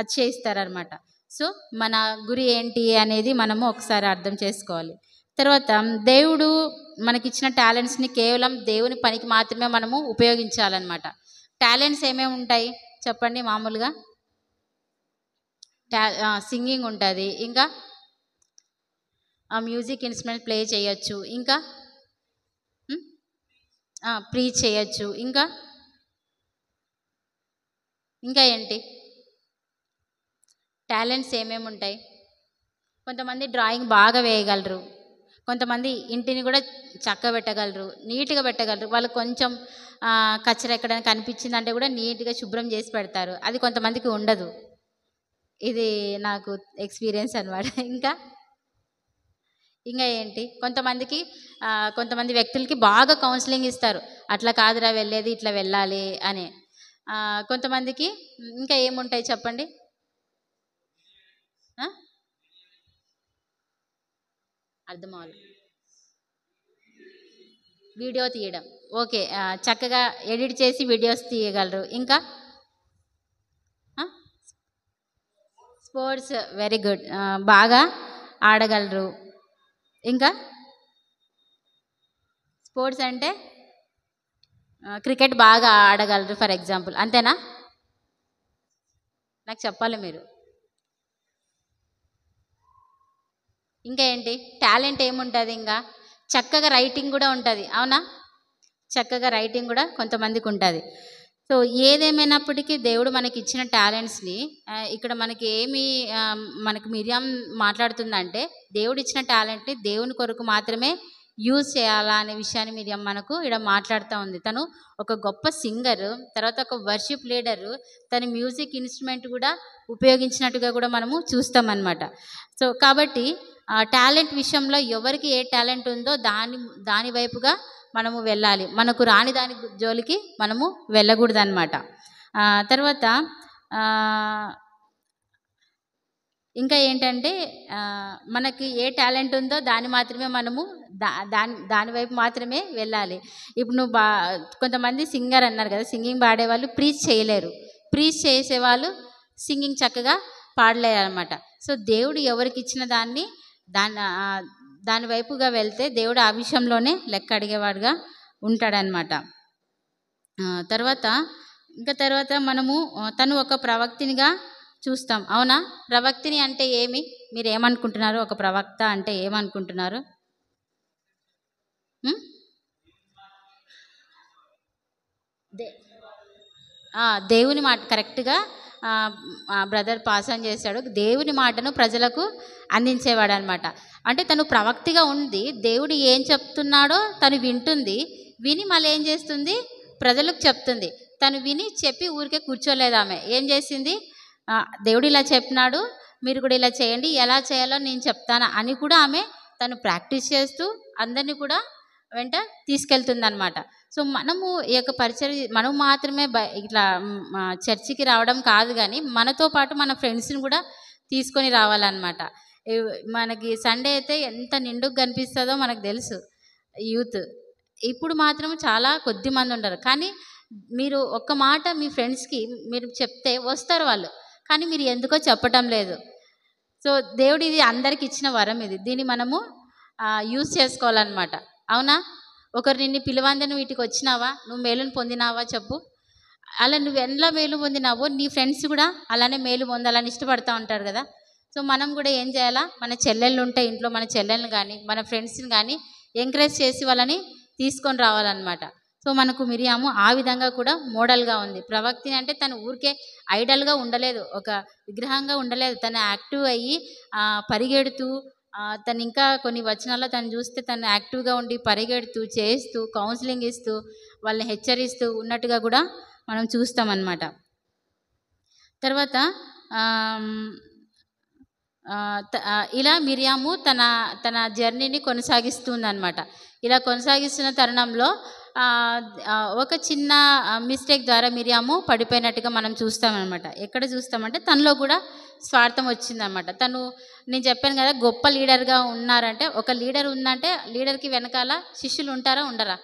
[SPEAKER 4] అతిశయిస్తారనమాట. సో మన గురి ఏంటి అనేది మనము ఒకసారి అర్థం చేసుకోవాలి. తర్వాత దేవుడు మనకిచ్చిన టాలెంట్స్ని కేవలం దేవుని పనికి మాత్రమే మనము ఉపయోగించాలన్నమాట. టాలెంట్స్ ఏమేమి ఉంటాయి చెప్పండి? మామూలుగా సింగింగ్ ఉంటుంది, ఇంకా మ్యూజిక్ ఇన్స్ట్రుమెంట్ ప్లే చేయొచ్చు, ఇంకా ప్రీచ్ చేయొచ్చు, ఇంకా ఏంటి టాలెంట్స్ ఏమేమి ఉంటాయి? కొంతమంది డ్రాయింగ్ బాగా వేయగలరు, కొంతమంది ఇంటిని కూడా చక్కగా పెట్టగలరు, నీట్గా పెట్టగలరు. వాళ్ళు కొంచెం కచ్చర ఎక్కడైనా కనిపించిందంటే కూడా నీట్గా శుభ్రం చేసి పెడతారు. అది కొంతమందికి ఉండదు. ఇది నాకు ఎక్స్పీరియన్స్ అనమాట. ఇంకా ఏంటి కొంతమంది వ్యక్తులకి బాగా కౌన్సిలింగ్ ఇస్తారు, అట్లా కాదురా వెళ్ళేది, ఇట్లా వెళ్ళాలి అని. కొంతమందికి ఇంకా ఏముంటాయి చెప్పండి? అర్థం అవ్వాలి. వీడియో తీయడం, ఓకే, చక్కగా ఎడిట్ చేసి వీడియోస్ తీయగలరు. ఇంకా స్పోర్ట్స్, వెరీ గుడ్, బాగా ఆడగలరు. ఇంకా స్పోర్ట్స్ అంటే క్రికెట్ బాగా ఆడగలరు ఫర్ ఎగ్జాంపుల్. అంతేనా? నాకు చెప్పాలి మీరు. ఇంకా ఏంటి టాలెంట్ ఏముంటుంది? ఇంకా చక్కగా రైటింగ్ కూడా ఉంటుంది, అవునా? చక్కగా రైటింగ్ కూడా కొంతమందికి ఉంటుంది. సో ఏదేమైనప్పటికీ దేవుడు మనకి ఇచ్చిన టాలెంట్స్ని ఇక్కడ మనకి మిరియాం మాట్లాడుతుందంటే దేవుడు ఇచ్చిన టాలెంట్ని దేవుని కొరకు మాత్రమే యూజ్ చేయాలా అనే విషయాన్ని మిరియాం మనకు ఇక్కడ మాట్లాడుతూ ఉంది. తను ఒక గొప్ప సింగర్, తర్వాత ఒక వర్షిప్ లీడరు, తన మ్యూజిక్ ఇన్స్ట్రుమెంట్ కూడా ఉపయోగించినట్టుగా కూడా మనము చూస్తామన్నమాట. సో కాబట్టి టాలెంట్ విషయంలో ఎవరికి ఏ టాలెంట్ ఉందో దాని వైపుగా మనము వెళ్ళాలి. మనకు రాని దాని జోలికి మనము వెళ్ళకూడదు అనమాట. తర్వాత ఇంకా ఏంటంటే మనకి ఏ టాలెంట్ ఉందో దాని వైపు మాత్రమే వెళ్ళాలి. ఇప్పుడు కొంతమంది సింగర్ అన్నారు కదా, సింగింగ్ పాడేవాళ్ళు ప్రీచ్ చేయలేరు, ప్రీచ్ చేసేవాళ్ళు సింగింగ్ చక్కగా పాడలేరు అనమాట. సో దేవుడు ఎవరికి ఇచ్చిన దాని వైపుగా వెళ్తే దేవుడు ఆ విషయంలోనే లెక్క అడిగేవాడుగా ఉంటాడనమాట. తర్వాత మనము తను ఒక ప్రవక్తినిగా చూస్తాం, అవునా? ప్రవక్తిని అంటే ఏమి? మీరు ఏమనుకుంటున్నారు? ఒక ప్రవక్త అంటే ఏమనుకుంటున్నారు? దేవుని మాట కరెక్ట్గా బ్రదర్ పాస్ ఆన్ చేశాడు. దేవుని మాటను ప్రజలకు అందించేవాడు అనమాట. అంటే తను ప్రవక్తిగా ఉంది, దేవుడు ఏం చెప్తున్నాడో తను వింటుంది, విని మళ్ళీ ఏం చేస్తుంది? ప్రజలకు చెప్తుంది. తను విని చెప్పి ఊరికే కూర్చోలేదు. ఆమె ఏం చేసింది? దేవుడు ఇలా చెప్పినాడు, మీరు కూడా ఇలా చేయండి, ఎలా చేయాలో నేను చెప్తాను అని కూడా తను ప్రాక్టీస్ చేస్తూ అందరినీ కూడా వెంట తీసుకెళ్తుందన్నమాట. సో మనము ఈ యొక్క పరిచర్య మనం మాత్రమే ఇట్లా చర్చికి రావడం కాదు, కానీ మనతో పాటు మన ఫ్రెండ్స్ని కూడా తీసుకొని రావాలన్నమాట. మనకి సండే అయితే ఎంత నిండుగా కనిపిస్తుందో మనకు తెలుసు. యూత్ ఇప్పుడు మాత్రం చాలా కొద్ది మంది ఉంటారు, కానీ మీరు ఒక్క మాట మీ ఫ్రెండ్స్కి మీరు చెప్తే వస్తారు వాళ్ళు, కానీ మీరు ఎందుకో చెప్పటం లేదు. సో దేవుడు ఇది అందరికి ఇచ్చిన వరం, దీన్ని మనము యూజ్ చేసుకోవాలన్నమాట, అవునా? ఒకరు నిన్ను పిలవందే నువ్వు వీటికి వచ్చినావా, నువ్వు మేలును పొందినావా చెప్పు. అలా నువ్వు ఎలా మేలు పొందినావో నీ ఫ్రెండ్స్ కూడా అలానే మేలు పొందాలని ఇష్టపడుతూ ఉంటారు కదా. సో మనం కూడా ఏం చేయాలా? మన చెల్లెళ్ళు ఉంటే ఇంట్లో మన చెల్లెళ్ళని కానీ మన ఫ్రెండ్స్ని కానీ ఎంకరేజ్ చేసి వాళ్ళని తీసుకొని రావాలన్నమాట. సో మనకు మిరియాము ఆ విధంగా కూడా మోడల్గా ఉంది. ప్రవక్తిని అంటే తను ఊరికే ఐడల్గా ఉండలేదు, ఒక విగ్రహంగా ఉండలేదు. తను యాక్టివ్ అయ్యి పరిగెడుతూ తను ఇంకా కొన్ని వచనాల్లో తను చూస్తే తను యాక్టివ్గా ఉండి పరిగెడుతూ చేస్తూ కౌన్సిలింగ్ ఇస్తూ వాళ్ళని హెచ్చరిస్తూ ఉన్నట్టుగా కూడా మనం చూస్తామన్నమాట. తర్వాత ఇలా మిరియాము తన తన జర్నీని కొనసాగిస్తుందన్నమాట. ఇలా కొనసాగిస్తున్న తరుణంలో ఒక చిన్న మిస్టేక్ ద్వారా మిరియాము పడిపోయినట్టుగా మనం చూస్తామన్నమాట. ఎక్కడ చూస్తామంటే తనలో కూడా స్వార్థం వచ్చిందన్నమాట. నేను చెప్పాను కదా, గొప్ప లీడర్గా ఉన్నారంటే, ఒక లీడర్ ఉందంటే లీడర్కి వెనకాల శిష్యులు ఉంటారా ఉండరా?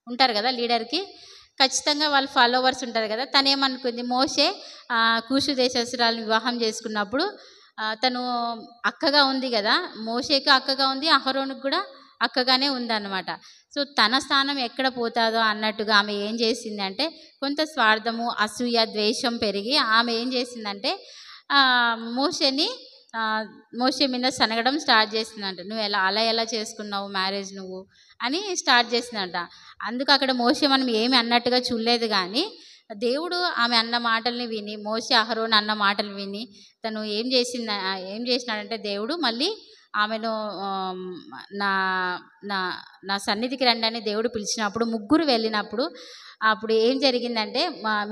[SPEAKER 4] ఉంటారు కదా. లీడర్కి ఖచ్చితంగా వాళ్ళ ఫాలోవర్స్ ఉంటారు కదా. తనేమనుకుంది, మోషే కూషు దేశస్తురాలను వివాహం చేసుకున్నప్పుడు తను అక్కగా ఉంది కదా, మోషేకి అక్కగా ఉంది, అహరోనుకు కూడా అక్కగానే ఉందన్నమాట. సో తన స్థానం ఎక్కడ పోతాదో అన్నట్టుగా ఆమె ఏం చేసింది అంటే, కొంత స్వార్థము, అసూయ, ద్వేషం పెరిగి ఆమె ఏం చేసిందంటే మోషే మీద సనగడం స్టార్ట్ చేసిందంట. నువ్వు ఎలా చేసుకున్నావు మ్యారేజ్ నువ్వు అని స్టార్ట్ చేసిందంట. అందుకు అక్కడ మోషే మనం ఏమి అన్నట్టుగా చూడలేదు, కానీ దేవుడు ఆమె అన్న మాటల్ని విని, మోషే అహరోను అన్న మాటలు విని తను ఏం చేసినాడంటే, దేవుడు మళ్ళీ ఆమెను నా సన్నిధికి రండి అని దేవుడు పిలిచినప్పుడు, ముగ్గురు వెళ్ళినప్పుడు అప్పుడు ఏం జరిగిందంటే,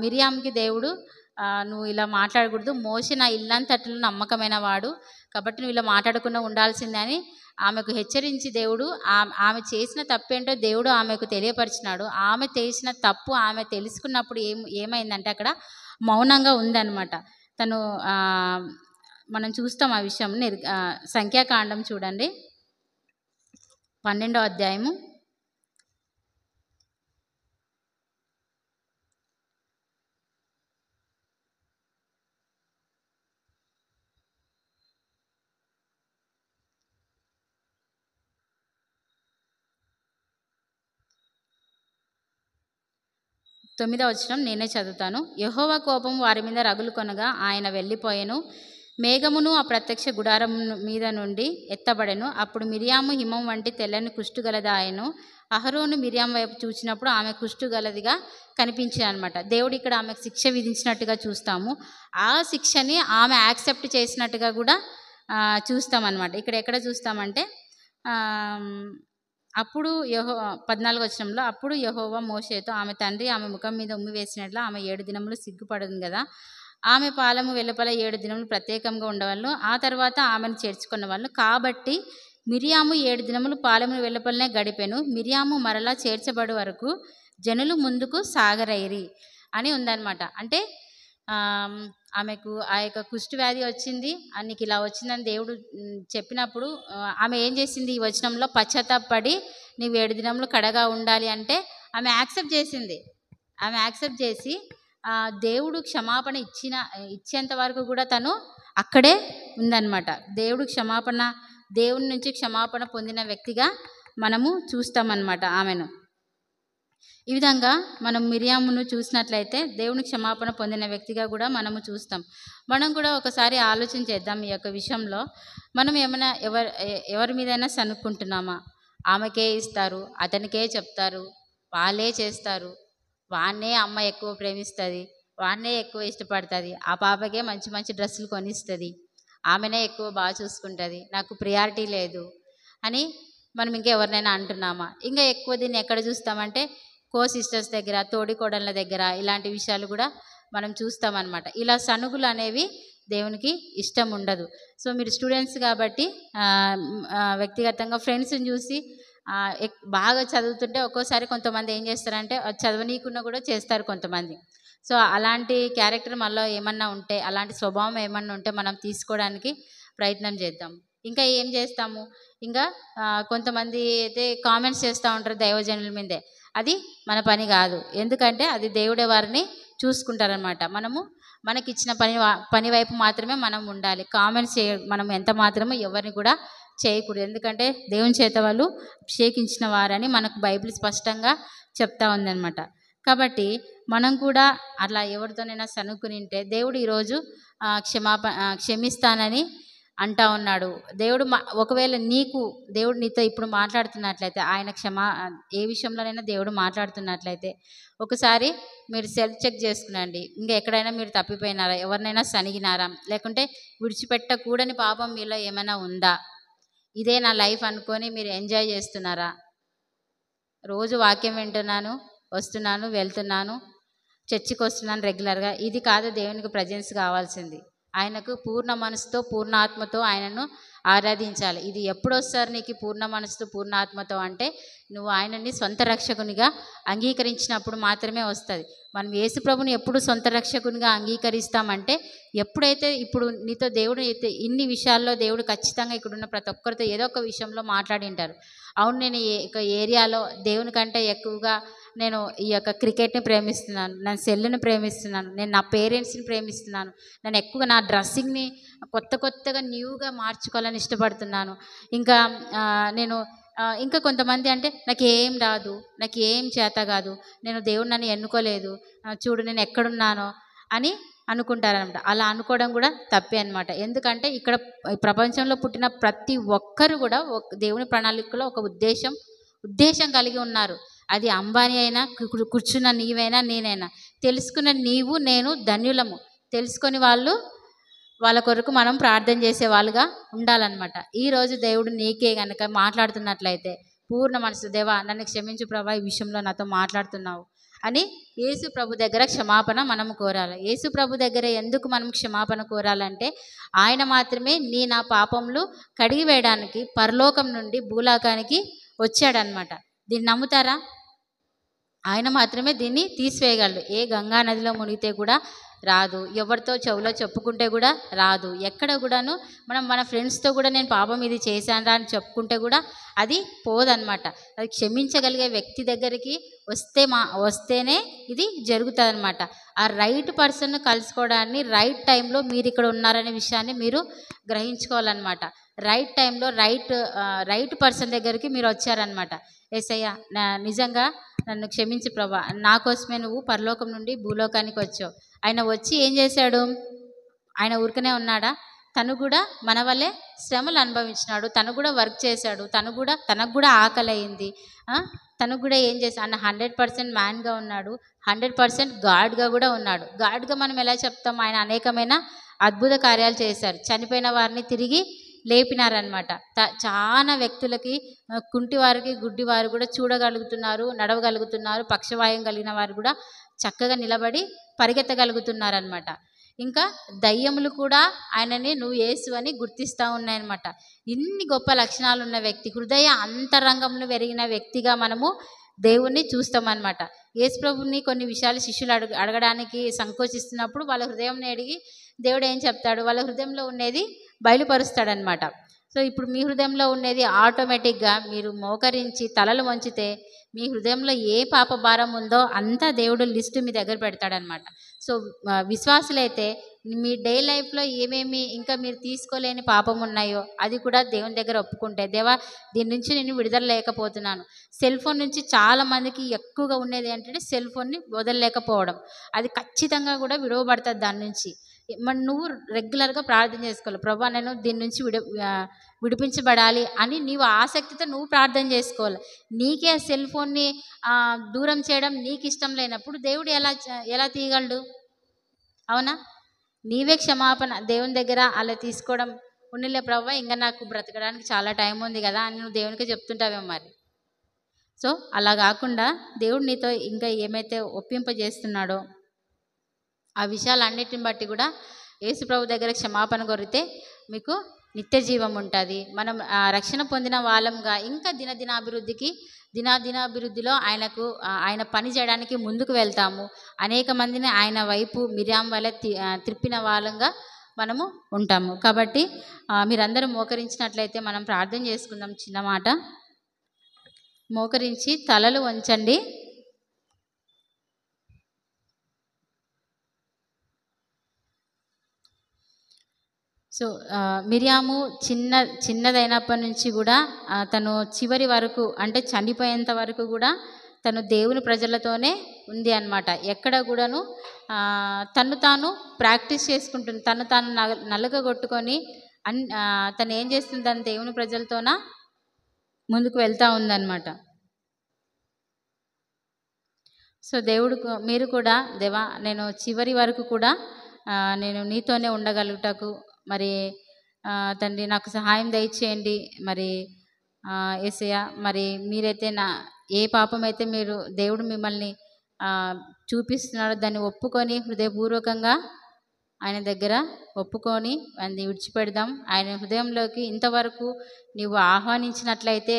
[SPEAKER 4] మిరియామ్కి దేవుడు నువ్వు ఇలా మాట్లాడకూడదు, మోషే నా ఇల్లంతట్లో నమ్మకమైన వాడు కాబట్టి నువ్వు ఇలా మాట్లాడకుండా ఉండాల్సిందే అని ఆమెకు హెచ్చరించి దేవుడు ఆమె చేసిన తప్పేంటో దేవుడు ఆమెకు తెలియపరిచినాడు. ఆమె చేసిన తప్పు ఆమె తెలుసుకున్నప్పుడు ఏమైందంటే అక్కడ మౌనంగా ఉందన్నమాట. తను మనం చూస్తాం ఆ విషయం. సంఖ్యాకాండం చూడండి, 12వ అధ్యాయము 9వ వచనం నేనే చదువుతాను. యెహోవా కోపం వారి మీద రగులు కొనగా ఆయన వెళ్ళిపోయెను, మేఘమును ఆ ప్రత్యక్ష గుడారం మీద నుండి ఎత్తబడెను. అప్పుడు మిరియాము హిమం వంటి తెల్లని కుష్టుగలదాయను. అహరోను మిరియాం వైపు చూసినప్పుడు ఆమె కుష్టుగలదిగా కనిపించింది అనమాట. దేవుడు ఇక్కడ ఆమెకు శిక్ష విధించినట్టుగా చూస్తాము. ఆ శిక్షని ఆమె యాక్సెప్ట్ చేసినట్టుగా కూడా చూస్తామన్నమాట. ఇక్కడ ఎక్కడ చూస్తామంటే అప్పుడు 14వ వచనంలో, అప్పుడు యెహోవా మోషేతో, ఆమె తండ్రి ఆమె ముఖం మీద ఉమ్మి వేసినట్లు ఆమె 7 దినములు సిగ్గుపడదు కదా, ఆమె పాలము వెలుపల 7 దినములు ప్రత్యేకంగా ఉండవాళ్ళు, ఆ తర్వాత ఆమెను చేర్చుకున్న వాళ్ళు. కాబట్టి మిరియాము 7 దినములు పాలెము వెలుపలనే గడిపెను. మిరియాము మరలా చేర్చబడి వరకు జనులు ముందుకు సాగరైరి అని ఉందన్నమాట. అంటే ఆమెకు ఆ యొక్క కుష్టు వ్యాధి వచ్చింది, నీకు ఇలా వచ్చిందని దేవుడు చెప్పినప్పుడు ఆమె ఏం చేసింది? ఈ వచనంలో పశ్చాత్తాపడి నీవు 7 దినములు కడగా ఉండాలి అంటే ఆమె యాక్సెప్ట్ చేసింది. ఆమె యాక్సెప్ట్ చేసి దేవుడు క్షమాపణ ఇచ్చేంత వరకు కూడా తను అక్కడే ఉందన్నమాట. దేవుడి నుంచి క్షమాపణ పొందిన వ్యక్తిగా మనము చూస్తామన్నమాట ఆమెను. ఈ విధంగా మనం మిరియామును చూసినట్లయితే దేవుని క్షమాపణ పొందిన వ్యక్తిగా కూడా మనము చూస్తాం. మనం కూడా ఒకసారి ఆలోచన చేద్దాం ఈ యొక్క విషయంలో. మనం ఏమైనా ఎవరి మీదైనా సనుక్కుంటున్నామా? ఆమెకే ఇస్తారు, అతనికే చెప్తారు, వాళ్ళే చేస్తారు, వాన్నే అమ్మ ఎక్కువ ప్రేమిస్తుంది, వాన్నే ఎక్కువ ఇష్టపడుతుంది, ఆ పాపకే మంచి మంచి డ్రెస్సులు కొనిస్తుంది, ఆమెనే ఎక్కువ బాగా చూసుకుంటుంది, నాకు ప్రియారిటీ లేదు అని మనం ఇంకా ఎవరినైనా అంటున్నామా? ఇంకా ఎక్కువ దీన్ని ఎక్కడ చూస్తామంటే సిస్టర్స్ దగ్గర, తోడి కోడళ్ళ దగ్గర ఇలాంటి విషయాలు కూడా మనం చూస్తామన్నమాట. ఇలా సనుగులు అనేవి దేవునికి ఇష్టం ఉండదు. సో మీరు స్టూడెంట్స్ కాబట్టి వ్యక్తిగతంగా ఫ్రెండ్స్ని చూసి బాగా చదువుతుంటే ఒక్కోసారి కొంతమంది ఏం చేస్తారంటే చదవనీయకుండా కూడా చేస్తారు కొంతమంది. సో అలాంటి క్యారెక్టర్ మనలో ఏమన్నా ఉంటే, అలాంటి స్వభావం ఏమన్నా ఉంటే మనం తీసుకోవడానికి ప్రయత్నం చేద్దాం. ఇంకా ఏం చేస్తాము? ఇంకా కొంతమంది అయితే కామెంట్స్ చేస్తూ ఉంటారు దైవజనుల మీదే. అది మన పని కాదు, ఎందుకంటే అది దేవుడే వారిని చూసుకుంటారనమాట. మనకిచ్చిన పని వైపు మాత్రమే మనం ఉండాలి. కామెంట్స్ మనం ఎంత మాత్రమో ఎవరిని కూడా చేయకూడదు, ఎందుకంటే దేవుని చేత వాళ్ళు అభిషేకించిన వారని మనకు బైబిల్ స్పష్టంగా చెప్తా ఉందన్నమాట. కాబట్టి మనం కూడా అట్లా ఎవరితోనైనా సనుక్కుని ఉంటే దేవుడు ఈరోజు క్షమిస్తానని అంటా ఉన్నాడు. దేవుడు ఒకవేళ దేవుడు నీతో ఇప్పుడు మాట్లాడుతున్నట్లయితే, ఆయన ఏ విషయంలోనైనా దేవుడు మాట్లాడుతున్నట్లయితే ఒకసారి మీరు సెల్ఫ్ చెక్ చేసుకునండి. ఇంకా ఎక్కడైనా మీరు తప్పిపోయినారా, ఎవరినైనా సనిగినారా, లేకుంటే విడిచిపెట్టకూడని పాపం మీలో ఏమైనా ఉందా, ఇదే నా లైఫ్ అనుకొని మీరు ఎంజాయ్ చేస్తున్నారా? రోజు వాక్యం వింటున్నాను, వస్తున్నాను, వెళ్తున్నాను, చర్చికి వస్తున్నాను రెగ్యులర్గా, ఇది కాదు దేవునికి ప్రజెన్స్ కావాల్సింది. ఆయనకు పూర్ణ మనసుతో పూర్ణ ఆత్మతో ఆయనను ఆరాధించాలి. ఇది ఎప్పుడు వస్తారు నీకు పూర్ణ మనసుతో పూర్ణ ఆత్మతో అంటే, నువ్వు ఆయనని సొంత రక్షకునిగా అంగీకరించినప్పుడు మాత్రమే వస్తుంది. మనం యేసు ప్రభుని ఎప్పుడు సొంత రక్షకునిగా అంగీకరిస్తామంటే, ఎప్పుడైతే ఇప్పుడు నీతో దేవుడు అయితే ఇన్ని విషయాల్లో దేవుడు ఖచ్చితంగా ఇక్కడున్న ప్రతి ఒక్కరితో ఏదో ఒక విషయంలో మాట్లాడి ఉంటారు. అవును, నేను ఒక ఏరియాలో దేవుని కంటే ఎక్కువగా నేను ఈ యొక్క క్రికెట్ని ప్రేమిస్తున్నాను, నేను సెల్లుని ప్రేమిస్తున్నాను, నేను నా పేరెంట్స్ని ప్రేమిస్తున్నాను, నేను ఎక్కువగా నా డ్రెస్సింగ్ని కొత్తగా న్యూగా మార్చుకోవాలని ఇష్టపడుతున్నాను. ఇంకా నేను ఇంకా కొంతమంది అంటే నాకు ఏం రాదు, నాకు ఏం చేత కాదు, నేను దేవుడు నన్ను ఎన్నుకోలేదు, చూడు నేను ఎక్కడున్నానో అని అనుకుంటారనమాట. అలా అనుకోవడం కూడా తప్పే అనమాట. ఎందుకంటే ఇక్కడ ప్రపంచంలో పుట్టిన ప్రతి ఒక్కరు కూడా దేవుని ప్రణాళికలో ఒక ఉద్దేశం కలిగి ఉన్నారు. అది అంబానీ అయినా, కూర్చున్న నీవైనా, నేనైనా, తెలుసుకున్న నీవు నేను ధన్యులము. తెలుసుకొని వాళ్ళ కొరకు మనం ప్రార్థన చేసే వాళ్ళుగా ఉండాలన్నమాట. ఈరోజు దేవుడు నీకే కనుక మాట్లాడుతున్నట్లయితే పూర్ణ మనసు, దేవా నన్ను క్షమించు ప్రభా, ఈ విషయంలో నాతో మాట్లాడుతున్నావు అని యేసు ప్రభు దగ్గర క్షమాపణ మనం కోరాలి. యేసు ప్రభు దగ్గర ఎందుకు మనం క్షమాపణ కోరాలంటే, ఆయన మాత్రమే నా పాపములు కడిగి వేయడానికి పరలోకం నుండి భూలోకానికి వచ్చాడనమాట. దీన్ని నమ్ముతారా? ఆయన మాత్రమే దీన్ని తీసివేయగలడు. ఏ గంగా నదిలో మునిగితే కూడా రాదు, ఎవరితో చెవులో చెప్పుకుంటే కూడా రాదు, ఎక్కడ కూడాను మన ఫ్రెండ్స్తో కూడా నేను పాపం ఇది చేశాను అని చెప్పుకుంటే కూడా అది పోదన్నమాట. అది క్షమించగలిగే వ్యక్తి దగ్గరికి వస్తేనే ఇది జరుగుతుంది అనమాట. ఆ రైట్ పర్సన్ కలుసుకోవడాన్ని రైట్ టైంలో మీరు ఇక్కడ ఉన్నారనే విషయాన్ని మీరు గ్రహించుకోవాలన్నమాట. రైట్ టైంలో రైట్ పర్సన్ దగ్గరికి మీరు వచ్చారనమాట. యేసయ్యా నిజంగా నన్ను క్షమించి ప్రభా, నా కోసమే నువ్వు పరలోకం నుండి భూలోకానికి వచ్చావు. ఆయన వచ్చి ఏం చేశాడు? ఆయన ఊరికనే ఉన్నాడా? తను కూడా మన వల్లే శ్రమలు అనుభవించినాడు, తను కూడా వర్క్ చేశాడు, తనకు కూడా ఆకలి అయింది, తను కూడా ఏం చేశాడు? ఆయన 100% మ్యాన్గా ఉన్నాడు, 100% గాడ్గా కూడా ఉన్నాడు. గాడ్గా మనం ఎలా చెప్తాం? ఆయన అనేకమైన అద్భుత కార్యాలు చేశారు, చనిపోయిన వారిని తిరిగి లేపినారనమాట. చాలా వ్యక్తులకి, కుంటివారికి, గుడ్డివారు కూడా చూడగలుగుతున్నారు, నడవగలుగుతున్నారు, పక్షవాయం కలిగిన వారు కూడా చక్కగా నిలబడి పరిగెత్తగలుగుతున్నారనమాట. ఇంకా దయ్యములు కూడా ఆయనని నువ్వు యేసు అని గుర్తిస్తూ ఉన్నాయన్నమాట. ఇన్ని గొప్ప లక్షణాలు ఉన్న వ్యక్తి, హృదయ అంతరంగంలో పెరిగిన వ్యక్తిగా మనము దేవుణ్ణి చూస్తామన్నమాట. యేసు ప్రభుని కొన్ని విషయాలు శిష్యులు అడగడానికి సంకోచిస్తున్నప్పుడు వాళ్ళ హృదయంని అడిగి దేవుడు ఏం చెప్తాడు? వాళ్ళ హృదయంలో ఉండేది బయలుపరుస్తాడనమాట. సో ఇప్పుడు మీ హృదయంలో ఉండేది ఆటోమేటిక్గా మీరు మోకరించి తలలు వంచితే మీ హృదయంలో ఏ పాప భారం ఉందో అంతా దేవుడు లిస్టు మీ దగ్గర పెడతాడనమాట. సో విశ్వాసులైతే మీ డే లైఫ్లో ఏమేమి ఇంకా మీరు తీసుకోలేని పాపం ఉన్నాయో అది కూడా దేవుని దగ్గర ఒప్పుకుంటే, దేవా దీని నుంచి నేను విడుదల లేకపోతున్నాను. సెల్ ఫోన్ నుంచి చాలామందికి ఎక్కువగా ఉండేది ఏంటంటే సెల్ ఫోన్ని వదలలేకపోవడం. అది ఖచ్చితంగా కూడా విడవబడుతుంది దాని నుంచి. మరి నువ్వు రెగ్యులర్గా ప్రార్థన చేసుకోవాలి, ప్రభా నేను దీని నుంచి విడిపించబడాలి అని నీవు ఆసక్తితో నువ్వు ప్రార్థన చేసుకోవాలి. నీకే సెల్ ఫోన్ని దూరం చేయడం నీకు ఇష్టం లేనప్పుడు దేవుడు ఎలా తీయగలడు? అవునా? నీవే క్షమాపణ దేవుని దగ్గర అలా తీసుకోవడం, ఉన్నిలే ప్రభా ఇంకా నాకు బ్రతకడానికి చాలా టైం ఉంది కదా అని నువ్వు దేవునికి చెప్తుంటావేమో మరి. సో అలా కాకుండా దేవుడు నీతో ఇంకా ఏమైతే ఒప్పింపజేస్తున్నాడో ఆ విషయాలన్నిటిని బట్టి కూడా యేసు ప్రభు దగ్గర క్షమాపణ కోరితే మీకు నిత్య జీవం ఉంటుంది. మనం రక్షణ పొందిన వాళ్ళంగా ఇంకా దినాభివృద్ధిలో ఆయన పని చేయడానికి ముందుకు వెళ్తాము. అనేక మందిని ఆయన వైపు మిరియాం వల్ల త్రిప్పిన వాళ్ళంగా మనము ఉంటాము. కాబట్టి మీరందరూ మోకరించినట్లయితే మనం ప్రార్థన చేసుకుందాం. చిన్న మాట, మోకరించి తలలు వంచండి. సో మిరియాము చిన్నదైనప్పటి నుంచి కూడా తను చివరి వరకు అంటే చనిపోయేంత వరకు కూడా తను దేవుని ప్రజలతోనే ఉంది అన్నమాట. ఎక్కడ కూడాను తను తాను ప్రాక్టీస్ చేసుకుంటుంది, తను తాను నలుగగొట్టుకొని తను ఏం చేస్తుంది, తన దేవుని ప్రజలతోన ముందుకు వెళ్తూ ఉందన్నమాట. సో దేవుడు మీరు కూడా దేవా నేను చివరి వరకు కూడా నేను నీతోనే ఉండగలుగుటకు మరి తండ్రి నాకు సహాయం దయచేయండి. మరి యేసయ్య మరి మీరైతే ఏ పాపం అయితే మీరు దేవుడు మిమ్మల్ని చూపిస్తున్నాడో దాన్ని ఒప్పుకొని హృదయపూర్వకంగా ఆయన దగ్గర ఒప్పుకొని అది విడిచిపెడదాం. ఆయన హృదయంలోకి ఇంతవరకు నీవు ఆహ్వానించినట్లయితే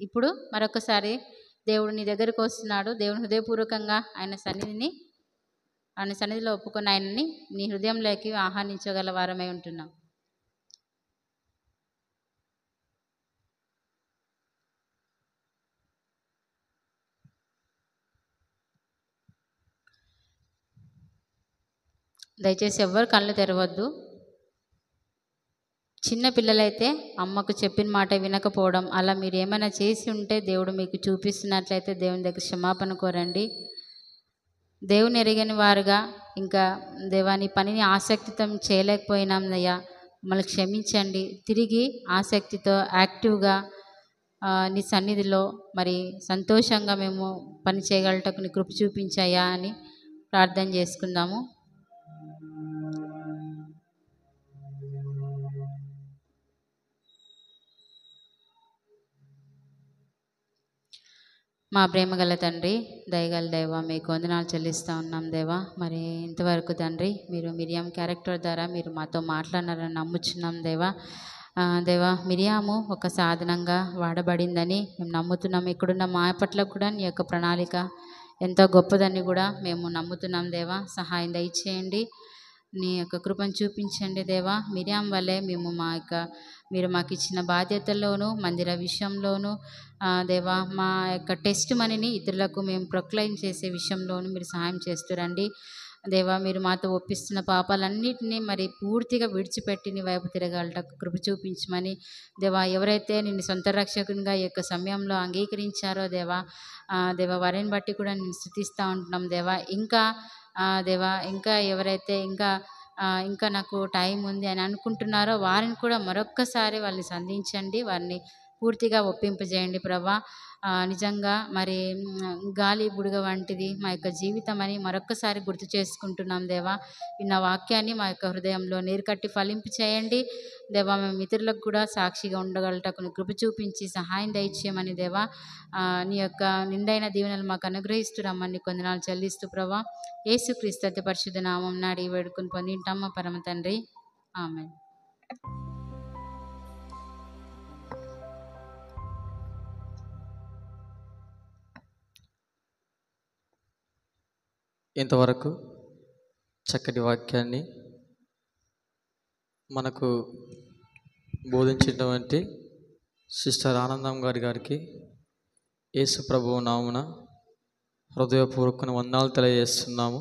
[SPEAKER 4] ఇప్పుడు మరొకసారి దేవుడు నీ దగ్గరకు వస్తున్నాడు. దేవుని హృదయపూర్వకంగా ఆయన సన్నిధిలో ఒప్పుకొని ఆయనని నీ హృదయంలోకి ఆహ్వానించగల వారమై ఉంటున్నాం. దయచేసి ఎవ్వరు కళ్ళు తెరవద్దు. చిన్న పిల్లలైతే అమ్మకు చెప్పిన మాట వినకపోవడం అలా మీరు ఏమైనా చేసి ఉంటే దేవుడు మీకు చూపిస్తున్నట్లయితే దేవుని దగ్గర క్షమాపణ కోరండి. దేవుని ఎరిగని వారుగా ఇంకా దేవాని పనిని ఆసక్తితో చేయలేకపోయినాం అయ్యా, మమ్మల్ని క్షమించండి. తిరిగి ఆసక్తితో యాక్టివ్గా నీ సన్నిధిలో మరి సంతోషంగా మేము పని చేయగలటకు నీ కృప చూపించాయా అని ప్రార్థన చేసుకుందాము. మా ప్రేమగల తండ్రి, దయగల దేవా, మీకు వందనాలు చెల్లిస్తూ ఉన్నాం దేవా. మరి ఇంతవరకు తండ్రి మీరు మిరియాం క్యారెక్టర్ ద్వారా మీరు మాతో మాట్లాడినారని నమ్ముచున్నాం దేవా. దేవా మిరియాము ఒక సాధనంగా వాడబడిందని మేము నమ్ముతున్నాం. ఇక్కడున్న మా పట్ల కూడా నీ యొక్క ప్రణాళిక ఎంతో గొప్పదని కూడా మేము నమ్ముతున్నాం దేవా. సహాయం దయచేయండి, నీ యొక్క కృపను చూపించండి దేవా. మిరియాం వల్లే మేము మీరు మాకు ఇచ్చిన బాధ్యతల్లోనూ మందిర విషయంలోనూ దేవా మా యొక్క టెస్ట్ మనీని ఇతరులకు మేము ప్రొక్లైమ్ చేసే విషయంలోనూ మీరు సహాయం చేస్తురండి దేవా. మీరు మాతో ఒప్పిస్తున్న పాపాలన్నింటినీ మరి పూర్తిగా విడిచిపెట్టి నీ వైపు తిరగలటకు కృప చూపించమని దేవా. ఎవరైతే నిన్ను సొంత రక్షకునిగా ఈ యొక్క సమయంలో అంగీకరించారో దేవా, దేవా వారిని బట్టి కూడా నేను స్తుతిస్తూ ఉంటున్నాం దేవా. దేవా ఇంకా ఎవరైతే ఇంకా నాకు టైం ఉంది అని అనుకుంటున్నారో వారిని కూడా మరొక్కసారి వాళ్ళని సంధించండి, వారిని పూర్తిగా ఒప్పింపజేయండి ప్రభా. నిజంగా మరి గాలి బుడగ వంటిది మా యొక్క జీవితం అని మరొక్కసారి గుర్తు చేసుకుంటున్నాం దేవా. విన్న వాక్యాన్ని మా యొక్క హృదయంలో నీరుకట్టి ఫలింపు చేయండి దేవా. మేము ఇతరులకు కూడా సాక్షిగా ఉండగలటకు కృప చూపించి సహాయం దయచేయమని దేవా. నీ యొక్క నిండైన దీవెనలు మాకు అనుగ్రహిస్తున్నామని కొందనాలు చెల్లిస్తూ ప్రభా. యేసుక్రీస్తు అతి పరిశుద్ధ నామం నాడి వేడుకొని పొందింటాం మా పరమ తండ్రి, ఆమేన్.
[SPEAKER 2] ఇంతవరకు చక్కటి వాక్యాన్ని మనకు బోధించినటువంటి సిస్టర్ ఆనందం గారికి యేసు ప్రభువు నామున హృదయపూర్వక వందనాలు తెలియజేస్తున్నాము.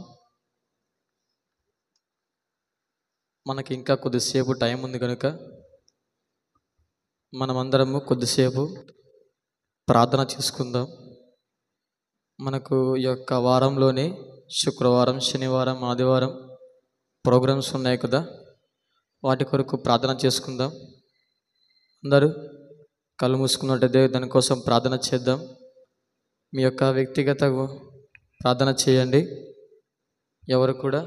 [SPEAKER 2] మనకి ఇంకా కొద్దిసేపు టైం ఉంది కనుక మనమందరము కొద్దిసేపు ప్రార్థన చేసుకుందాం. మనకు ఈ యొక్క వారంలోనే శుక్రవారం, శనివారం, ఆదివారం ప్రోగ్రామ్స్ ఉన్నాయి కదా, వాటి కొరకు ప్రార్థన చేసుకుందాం. అందరూ కళ్ళు మూసుకున్నట్టయితే దానికోసం ప్రార్థన చేద్దాం. మీ యొక్క వ్యక్తిగత ప్రార్థన చేయండి. ఎవరు కూడా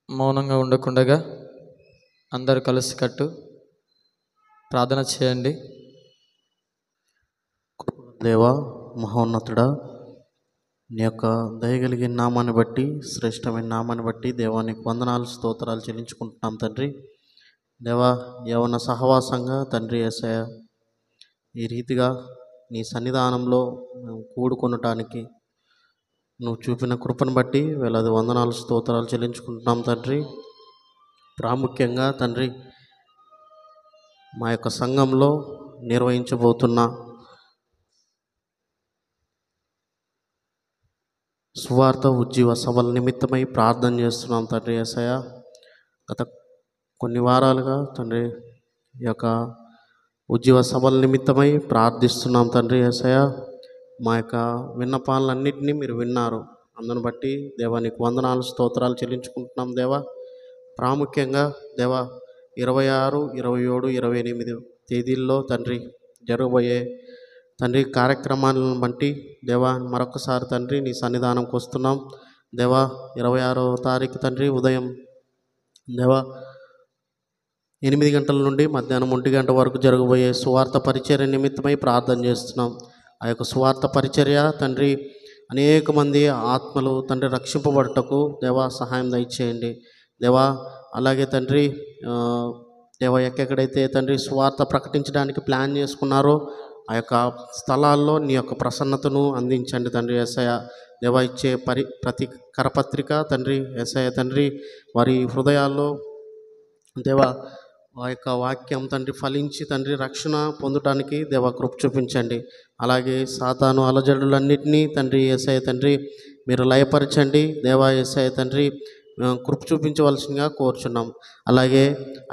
[SPEAKER 2] మౌనంగా ఉండకుండగా అందరూ కలిసికట్టు ప్రార్థన చేయండి.
[SPEAKER 5] దేవా మహోన్నతుడా, నీ యొక్క దయగలిగిన నామాన్ని బట్టి, శ్రేష్టమైన నామాన్ని బట్టి దేవానికి వందనాలు స్తోత్రాలు చెల్లించుకుంటున్నాం తండ్రి. దేవా యవన సహవాసంగా తండ్రి యేసయ్య ఈ రీతిగా నీ సన్నిధానంలో మేము కూడుకొనటానికి నువ్వు చూపిన కృపను బట్టి వేలాది వందనాలు స్తోత్రాలు చెల్లించుకుంటున్నాం తండ్రి. ప్రాముఖ్యంగా తండ్రి మా యొక్క సంఘంలో నిర్వహించబోతున్న సువార్త ఉజ్జీవ సభల నిమిత్తమై ప్రార్థన చేస్తున్నాం తండ్రి యేసయ్య. గత కొన్ని వారాలుగా తండ్రి ఈ యొక్క ఉజ్జీవ సభల నిమిత్తమై ప్రార్థిస్తున్నాం తండ్రి యేసయ్య. మా యొక్క విన్నపాలన్నింటినీ మీరు విన్నారు. అందును బట్టి దేవానికి వందనాలు స్తోత్రాలు చెల్లించుకుంటున్నాం దేవా. ప్రాముఖ్యంగా దేవా 26, 27, 28 తేదీల్లో తండ్రి జరగబోయే తండ్రి కార్యక్రమాలను బట్టి దేవా మరొకసారి తండ్రి నీ సన్నిధానంకి వస్తున్నాం. దేవా 26వ తారీఖు తండ్రి ఉదయం దేవా 8 గంటల నుండి మధ్యాహ్నం 1 గంట వరకు జరగబోయే సువార్త పరిచర్య నిమిత్తమై ప్రార్థన చేస్తున్నాం. ఆ యొక్క సువార్త పరిచర్య తండ్రి అనేక మంది ఆత్మలు తండ్రి రక్షింపబడటకు దేవా సహాయం దయచేయండి దేవా. అలాగే తండ్రి దేవా ఎక్కడైతే తండ్రి సువార్త ప్రకటించడానికి ప్లాన్ చేసుకున్నారో ఆ యొక్క స్థలాల్లో నీ యొక్క ప్రసన్నతను అందించండి తండ్రి యేసయ్య. దేవా ఇచ్చే ప్రతి కరపత్రిక తండ్రి యేసయ్య తండ్రి వారి హృదయాల్లో దేవా ఆ యొక్క వాక్యం తండ్రి ఫలించి తండ్రి రక్షణ పొందటానికి దేవా కృప చూపించండి. అలాగే సాతాను అలజడులన్నిటినీ తండ్రి యేసయ్య తండ్రి మీరు లయపరచండి దేవా యేసయ్య తండ్రి కృప చూపించవలసిందిగా కోరుచున్నాం. అలాగే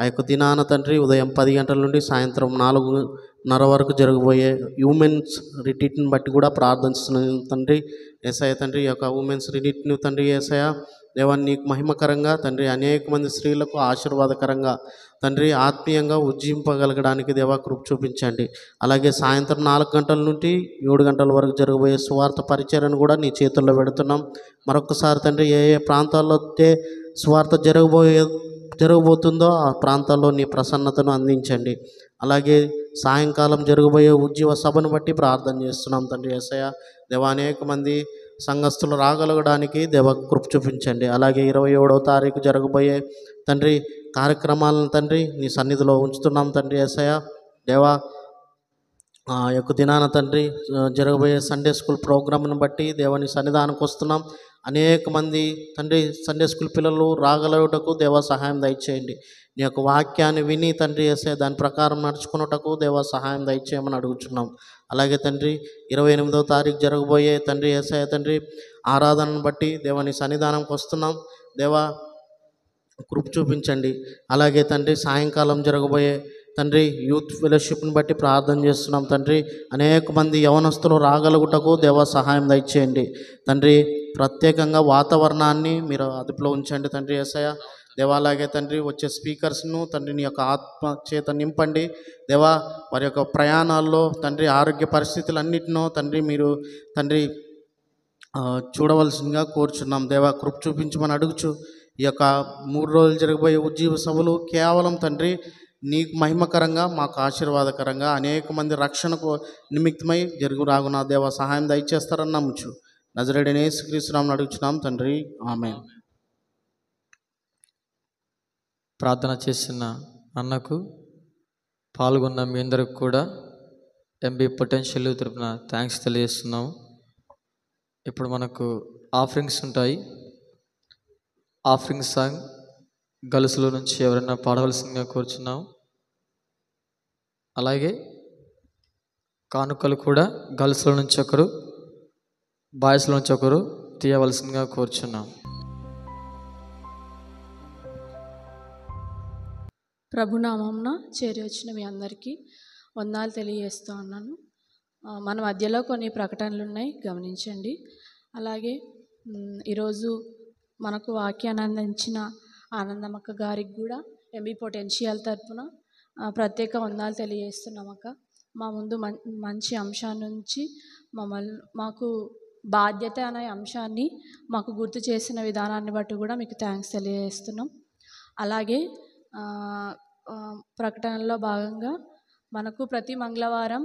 [SPEAKER 5] ఆ యొక్క దినాన తండ్రి ఉదయం 10 గంటల నుండి సాయంత్రం 4:30 వరకు జరగబోయే ఉమెన్స్ రిట్రీట్ని బట్టి కూడా ప్రార్థిస్తున్నాం తండ్రి యేసయ్య తండ్రి. ఈ యొక్క ఉమెన్స్ రిట్రీట్ని తండ్రి యేసయ్య దేవా నీకు మహిమకరంగా తండ్రి అనేక మంది స్త్రీలకు ఆశీర్వాదకరంగా తండ్రి ఆత్మీయంగా ఉజ్జింపగలగడానికి దేవా కృప చూపించండి. అలాగే సాయంత్రం 4 గంటల నుండి 7 గంటల వరకు జరగబోయే సువార్త పరిచర్యను కూడా నీ చేతుల్లో పెడుతున్నాం. మరొకసారి తండ్రి ఏ ఏ ప్రాంతాల్లో సువార్త జరగబోతుందో ఆ ప్రాంతాల్లో నీ ప్రసన్నతను అందించండి. అలాగే సాయంకాలం జరగబోయే ఉజ్జీవ సభను బట్టి ప్రార్థన చేస్తున్నాం తండ్రి యేసయ్య దేవా. అనేక మంది సంఘస్థులు రాగలగడానికి దేవ కృప చూపించండి. అలాగే 27వ తారీఖు జరగబోయే తండ్రి కార్యక్రమాలను తండ్రి నీ సన్నిధిలో ఉంచుతున్నాం తండ్రి యేసయ్య దేవా. ఆ యొక్క దినాన తండ్రి జరగబోయే సండే స్కూల్ ప్రోగ్రామ్ను బట్టి దేవాని సన్నిధానానికి వస్తున్నాం. అనేక మంది తండ్రి సండే స్కూల్ పిల్లలు రాగలగుటకు దేవా సహాయం దయచేయండి. నీ యొక్క వాక్యాన్ని విని తండ్రి యేసయ్య దాని ప్రకారం నడుచుకున్నటకు దేవా సహాయం దయచేయమని అడుగుతున్నాం. అలాగే తండ్రి 28వ తారీఖు జరగబోయే తండ్రి యేసయ్య తండ్రి ఆరాధనను బట్టి దేవాని సన్నిధానంకి వస్తున్నాం దేవా కృప చూపించండి. అలాగే తండ్రి సాయంకాలం జరగబోయే తండ్రి యూత్ ఫెలోషిప్ని బట్టి ప్రార్థన చేస్తున్నాం తండ్రి. అనేక మంది యవనస్తులు రాగలుగుటకు దేవా సహాయం దయచేయండి తండ్రి. ప్రత్యేకంగా వాతావరణాన్ని మీరు అదుపులో ఉంచండి తండ్రి యేసయ్య దేవా. అలాగే తండ్రి వచ్చే స్పీకర్స్ను తండ్రి నీ యొక్క ఆత్మ చేత నింపండి దేవా. వారి యొక్క ప్రయాణాల్లో తండ్రి ఆరోగ్య పరిస్థితులన్నిటినో తండ్రి మీరు తండ్రి చూడవలసిందిగా కోరుచున్నాం దేవా. కృప చూపించమని అడుగుచు ఈ యొక్క 3 రోజులు జరగబోయే ఉజ్జీవ సభలు కేవలం తండ్రి నీకు మహిమకరంగా మాకు ఆశీర్వాదకరంగా అనేక మంది రక్షణకు నిమిత్తమై రాగునా దేవా సహాయం దయచేస్తారని నమ్ముచు నజరేయుడైన యేసుక్రీస్తు నామమున అడుగుచున్నాం తండ్రి, ఆమేన్.
[SPEAKER 2] ప్రార్థన చేసిన అన్నకు పాల్గొన్న మీ అందరికి కూడా ఎంబీ పొటెన్షియల్ తరపున థ్యాంక్స్ తెలియజేస్తున్నాము. ఇప్పుడు మనకు ఆఫరింగ్స్ ఉంటాయి. ఆఫరింగ్ సాంగ్ గర్ల్స్లో నుంచి ఎవరైనా పాడవలసిందిగా కోరుచున్నాము. అలాగే కానుకలు కూడా గర్ల్స్లో నుంచి ఒకరు, బాయ్స్లో నుంచి ఒకరు తీయవలసిందిగా కోరుచున్నాం.
[SPEAKER 6] ప్రభునామంన చేరి వచ్చిన మీ అందరికీ వందనాలు తెలియజేస్తూ ఉన్నాను. మన మధ్యలో కొన్ని ప్రకటనలు ఉన్నాయి, గమనించండి. అలాగే ఈరోజు మనకు వాక్యాన్ని అందించిన ఆనందమ్మక్క గారికి కూడా ఎంబీ పొటెన్షియల్ తరఫున ప్రత్యేక వందనాలు తెలియజేస్తున్నామక్క. మా ముందు మంచి అంశాన్ని నుంచి మాకు బాధ్యత అనే అంశాన్ని మాకు గుర్తు చేసిన విధానాన్ని బట్టి కూడా మీకు థ్యాంక్స్ తెలియజేస్తున్నాం. అలాగే ప్రకటనలో భాగంగా మనకు ప్రతి మంగళవారం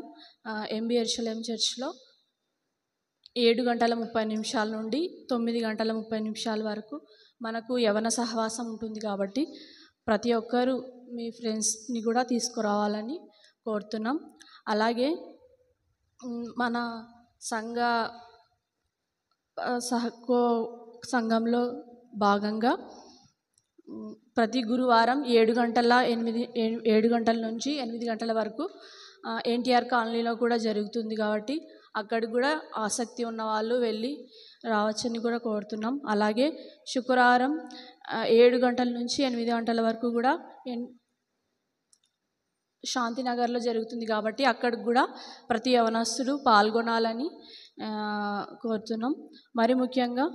[SPEAKER 6] ఎంబీ యెరూషలేం చర్చ్లో 7:30 నుండి 9:30 వరకు మనకు యవన సహవాసం ఉంటుంది. కాబట్టి ప్రతి ఒక్కరూ మీ ఫ్రెండ్స్ని కూడా తీసుకురావాలని కోరుతున్నాం. అలాగే మన సంఘంలో భాగంగా ప్రతి గురువారం 7 గంటల నుంచి 8 గంటల వరకు ఎన్టీఆర్ కాలనీలో కూడా జరుగుతుంది. కాబట్టి అక్కడికి కూడా ఆసక్తి ఉన్న వాళ్ళు వెళ్ళి రావచ్చని కూడా కోరుతున్నాం. అలాగే శుక్రవారం 7 గంటల నుంచి 8 గంటల వరకు కూడా శాంతినగర్లో జరుగుతుంది. కాబట్టి అక్కడికి కూడా ప్రతి యవనస్తుడు పాల్గొనాలని కోరుతున్నాం. మరి ముఖ్యంగా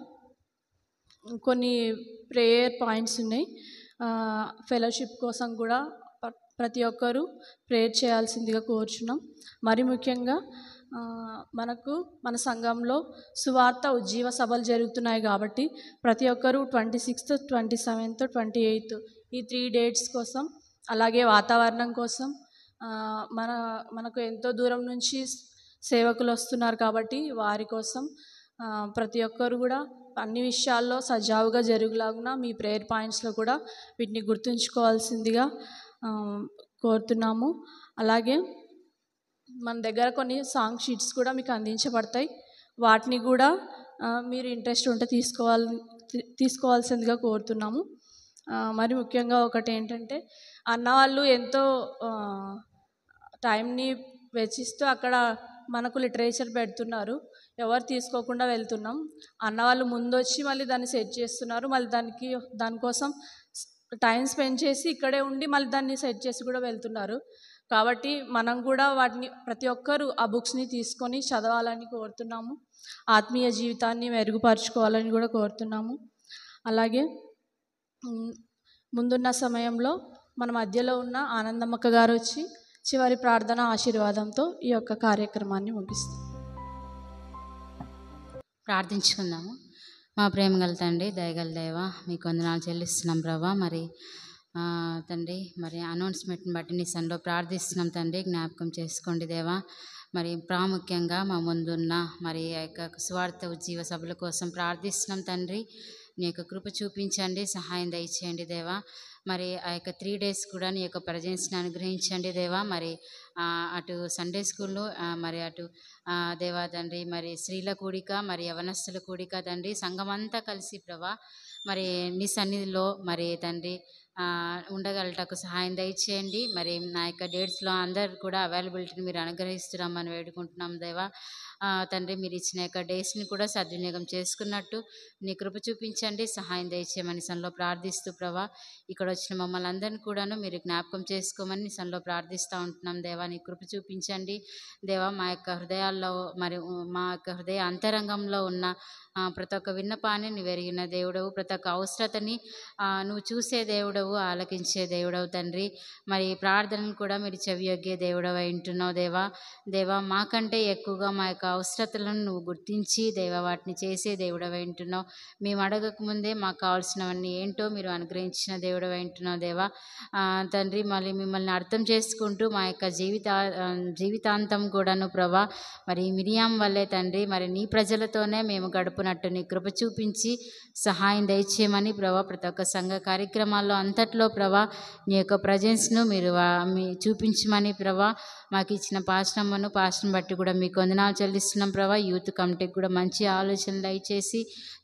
[SPEAKER 6] కొన్ని ప్రేయర్ పాయింట్స్ ఉన్నాయి. ఫెలోషిప్ కోసం కూడా ప్రతి ఒక్కరూ ప్రేయర్ చేయాల్సిందిగా కోరుచున్నాం. మరి ముఖ్యంగా మనకు మన సంఘంలో సువార్త ఉజ్జీవ సభలు జరుగుతున్నాయి కాబట్టి ప్రతి ఒక్కరూ 26th, 27th, 28th ఈ 3 డేట్స్ కోసం, అలాగే వాతావరణం కోసం, మనకు ఎంతో దూరం నుంచి సేవకులు వస్తున్నారు కాబట్టి వారి కోసం ప్రతి ఒక్కరు కూడా అన్ని విషయాల్లో సజావుగా జరుగులాగున మీ ప్రేయర్ పాయింట్స్లో కూడా వీటిని గుర్తుంచుకోవాల్సిందిగా కోరుతున్నాము. అలాగే మన దగ్గర కొన్ని సాంగ్ షీట్స్ కూడా మీకు అందించబడతాయి. వాటిని కూడా మీరు ఇంట్రెస్ట్ ఉంటే తీసుకోవాల్సిందిగా కోరుతున్నాము. మరి ముఖ్యంగా ఒకటి ఏంటంటే, అన్నవాళ్ళు ఎంతో టైంని వెచ్చిస్తూ అక్కడ మనకు లిటరేచర్ పెడుతున్నారు, ఎవరు తీసుకోకుండా వెళ్తున్నాం. అన్నవాళ్ళు ముందు వచ్చి మళ్ళీ దాన్ని సెట్ చేస్తున్నారు, మళ్ళీ దానికోసం టైం స్పెండ్ చేసి ఇక్కడే ఉండి మళ్ళీ దాన్ని సెట్ చేసి కూడా వెళ్తున్నారు. కాబట్టి మనం కూడా వాటిని ప్రతి ఒక్కరూ ఆ బుక్స్ని తీసుకొని చదవాలని కోరుతున్నాము. ఆత్మీయ జీవితాన్ని మెరుగుపరుచుకోవాలని కూడా కోరుతున్నాము. అలాగే ముందున్న సమయంలో మన మధ్యలో ఉన్న ఆనందమ్మక్క గారు వచ్చి చివరి ప్రార్థన ఆశీర్వాదంతో ఈ యొక్క కార్యక్రమాన్ని ముగిస్తాం.
[SPEAKER 4] ప్రార్థించుకుందాము. మా ప్రేమ గల తండ్రి, దయగల దేవ, మీకు వందనాలు చెల్లిస్తున్నాం ప్రభా. మరి తండ్రి, మరి అనౌన్స్మెంట్ని బట్టి నీ సన్నిధిలో ప్రార్థిస్తున్నాం తండ్రి. జ్ఞాపకం చేసుకోండి దేవా. మరి ప్రాముఖ్యంగా మా ముందున్న మరి ఆ యొక్క సువార్త ఉజ్జీవ సభల కోసం ప్రార్థిస్తున్నాం తండ్రి. నీ యొక్క కృప చూపించండి, సహాయం దయచేయండి దేవా. మరి ఆ యొక్క 3 days కూడా నీ యొక్క ప్రజెన్స్ని అనుగ్రహించండి దేవా. మరి అటు సండే స్కూల్లో మరి అటు దేవా తండ్రి, మరి స్త్రీల కూడిక, మరి యవనస్తుల కూడిక తండ్రి, సంఘం అంతా కలిసి ప్రభా మరి నీ సన్నిధిలో మరి తండ్రి ఉండగలటకు సహాయం దయచేయండి. మరి నా యొక్క డేట్స్లో అందరు కూడా అవైలబిలిటీని మీరు అనుగ్రహిస్తున్నామని వేడుకుంటున్నాం దేవా. తండ్రి, మీరు ఇచ్చిన యొక్క డేస్ని కూడా సద్వినియోగం చేసుకున్నట్టు నీ కృప చూపించండి, సహాయం దయచేయమని సన్నిలో ప్రార్థిస్తూ ప్రభా ఇక్కడ వచ్చిన మమ్మల్ని అందరినీ కూడాను మీరు జ్ఞాపకం చేసుకోమని సన్నిలో ప్రార్థిస్తూ ఉంటున్నాం దేవా. నీ కృప చూపించండి దేవా. మా యొక్క హృదయాల్లో మరి మా యొక్క హృదయ అంతరంగంలో ఉన్న ప్రతి ఒక్క విన్నపాన్ని నువ్వు ఎరిగిన దేవుడవు, ప్రతి ఒక్క అవసరతని నువ్వు చూసే దేవుడవు, ఆలకించే దేవుడవు తండ్రి. మరి ప్రార్థనలు కూడా మీరు చెవియొగ్గే దేవుడవు వింటున్నావు దేవా. దేవా, మాకంటే ఎక్కువగా మా యొక్క అవసరతలను నువ్వు గుర్తించి దేవా వాటిని చేసే దేవుడవు వింటున్నావు. మేము అడగకముందే మాకు కావాల్సినవన్నీ ఏంటో మీరు అనుగ్రహించిన దేవుడవు వింటున్నావు దేవా. తండ్రి, మళ్ళీ మిమ్మల్ని అర్థం చేసుకుంటూ మా యొక్క జీవితాంతం కూడాను ప్రభా మరి మిరియాం వల్లే తండ్రి మరి నీ ప్రజలతోనే మేము గడుపునట్టు నీ కృప చూపించి సహాయం దయచేయమని ప్రభా ప్రతి ఒక్క సంఘ కార్యక్రమాల్లో అంతట్లో ప్రభా నీ యొక్క ప్రజెన్స్ను మీరు చూపించమని ప్రభా మాకు ఇచ్చిన పాస్టమ్మను బట్టి కూడా మీకు వందనాలు చెల్లిస్తున్నాం ప్రభా. యూత్ కమిటీకి కూడా మంచి ఆలోచనలు దయచేసి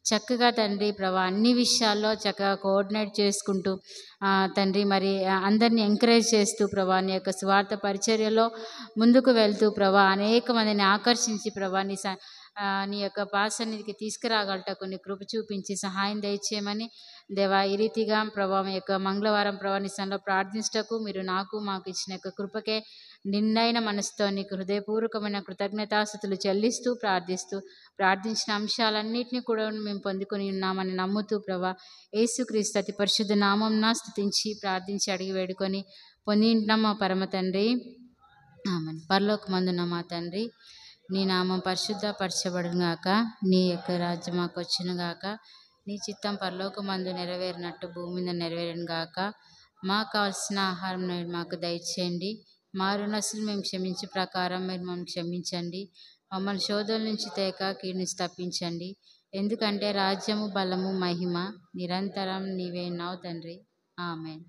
[SPEAKER 4] చక్కగా తండ్రి ప్రభా అన్ని విషయాల్లో చక్కగా కోఆర్డినేట్ చేసుకుంటూ తండ్రి మరి అందరినీ ఎంకరేజ్ చేస్తూ ప్రభా నీ యొక్క స్వార్థ పరిచర్యలో ముందుకు వెళ్తూ ప్రభా అనేక మందిని ఆకర్షించి ప్రభా నీ యొక్క పాసన్నిధికి తీసుకురాగలట కొన్ని కృప చూపించి సహాయం దయచేయమని దేవా. ఈ రీతిగా ప్రభా మీ యొక్క మంగళవారం ప్రభా నీ సన్నిధిలో ప్రార్థించటకు మీరు మాకు ఇచ్చిన యొక్క కృపకే నిండైన మనసుతో నీకు హృదయపూర్వకమైన కృతజ్ఞతాస్తుతులు చెల్లిస్తూ ప్రార్థించిన అంశాలన్నింటినీ కూడా మేము పొందుకొని ఉన్నామని నమ్ముతూ ప్రభా యేసుక్రీస్తు అతి పరిశుద్ధ నామంన స్తుతించి ప్రార్థించి అడిగి వేడుకొని పొందింటున్నాం మా పరమ తండ్రి. ఆమేన్. పరలోకమందున్న మా తండ్రి, నీ నామం పరిశుద్ధపరచబడును గాక, నీ యొక్క రాజ్యం మాకు వచ్చును గాక, నీ చిత్తం పరలోకమందు నెరవేరినట్టు భూమి మీద నెరవేరును గాక. మాకు కావాల్సిన ఆహారం నేడు మాకు దయచేయండి, మా రుణస్తులు మేము క్షమించే ప్రకారం మీరు మమ్మల్ని క్షమించండి, మమ్మల్ని శోధన నుంచి తేక కీడు నుంచి తప్పించండి. ఎందుకంటే రాజ్యము, బలము, మహిమ నిరంతరం నీవే ఉన్నావు తండ్రి. ఆమేన్.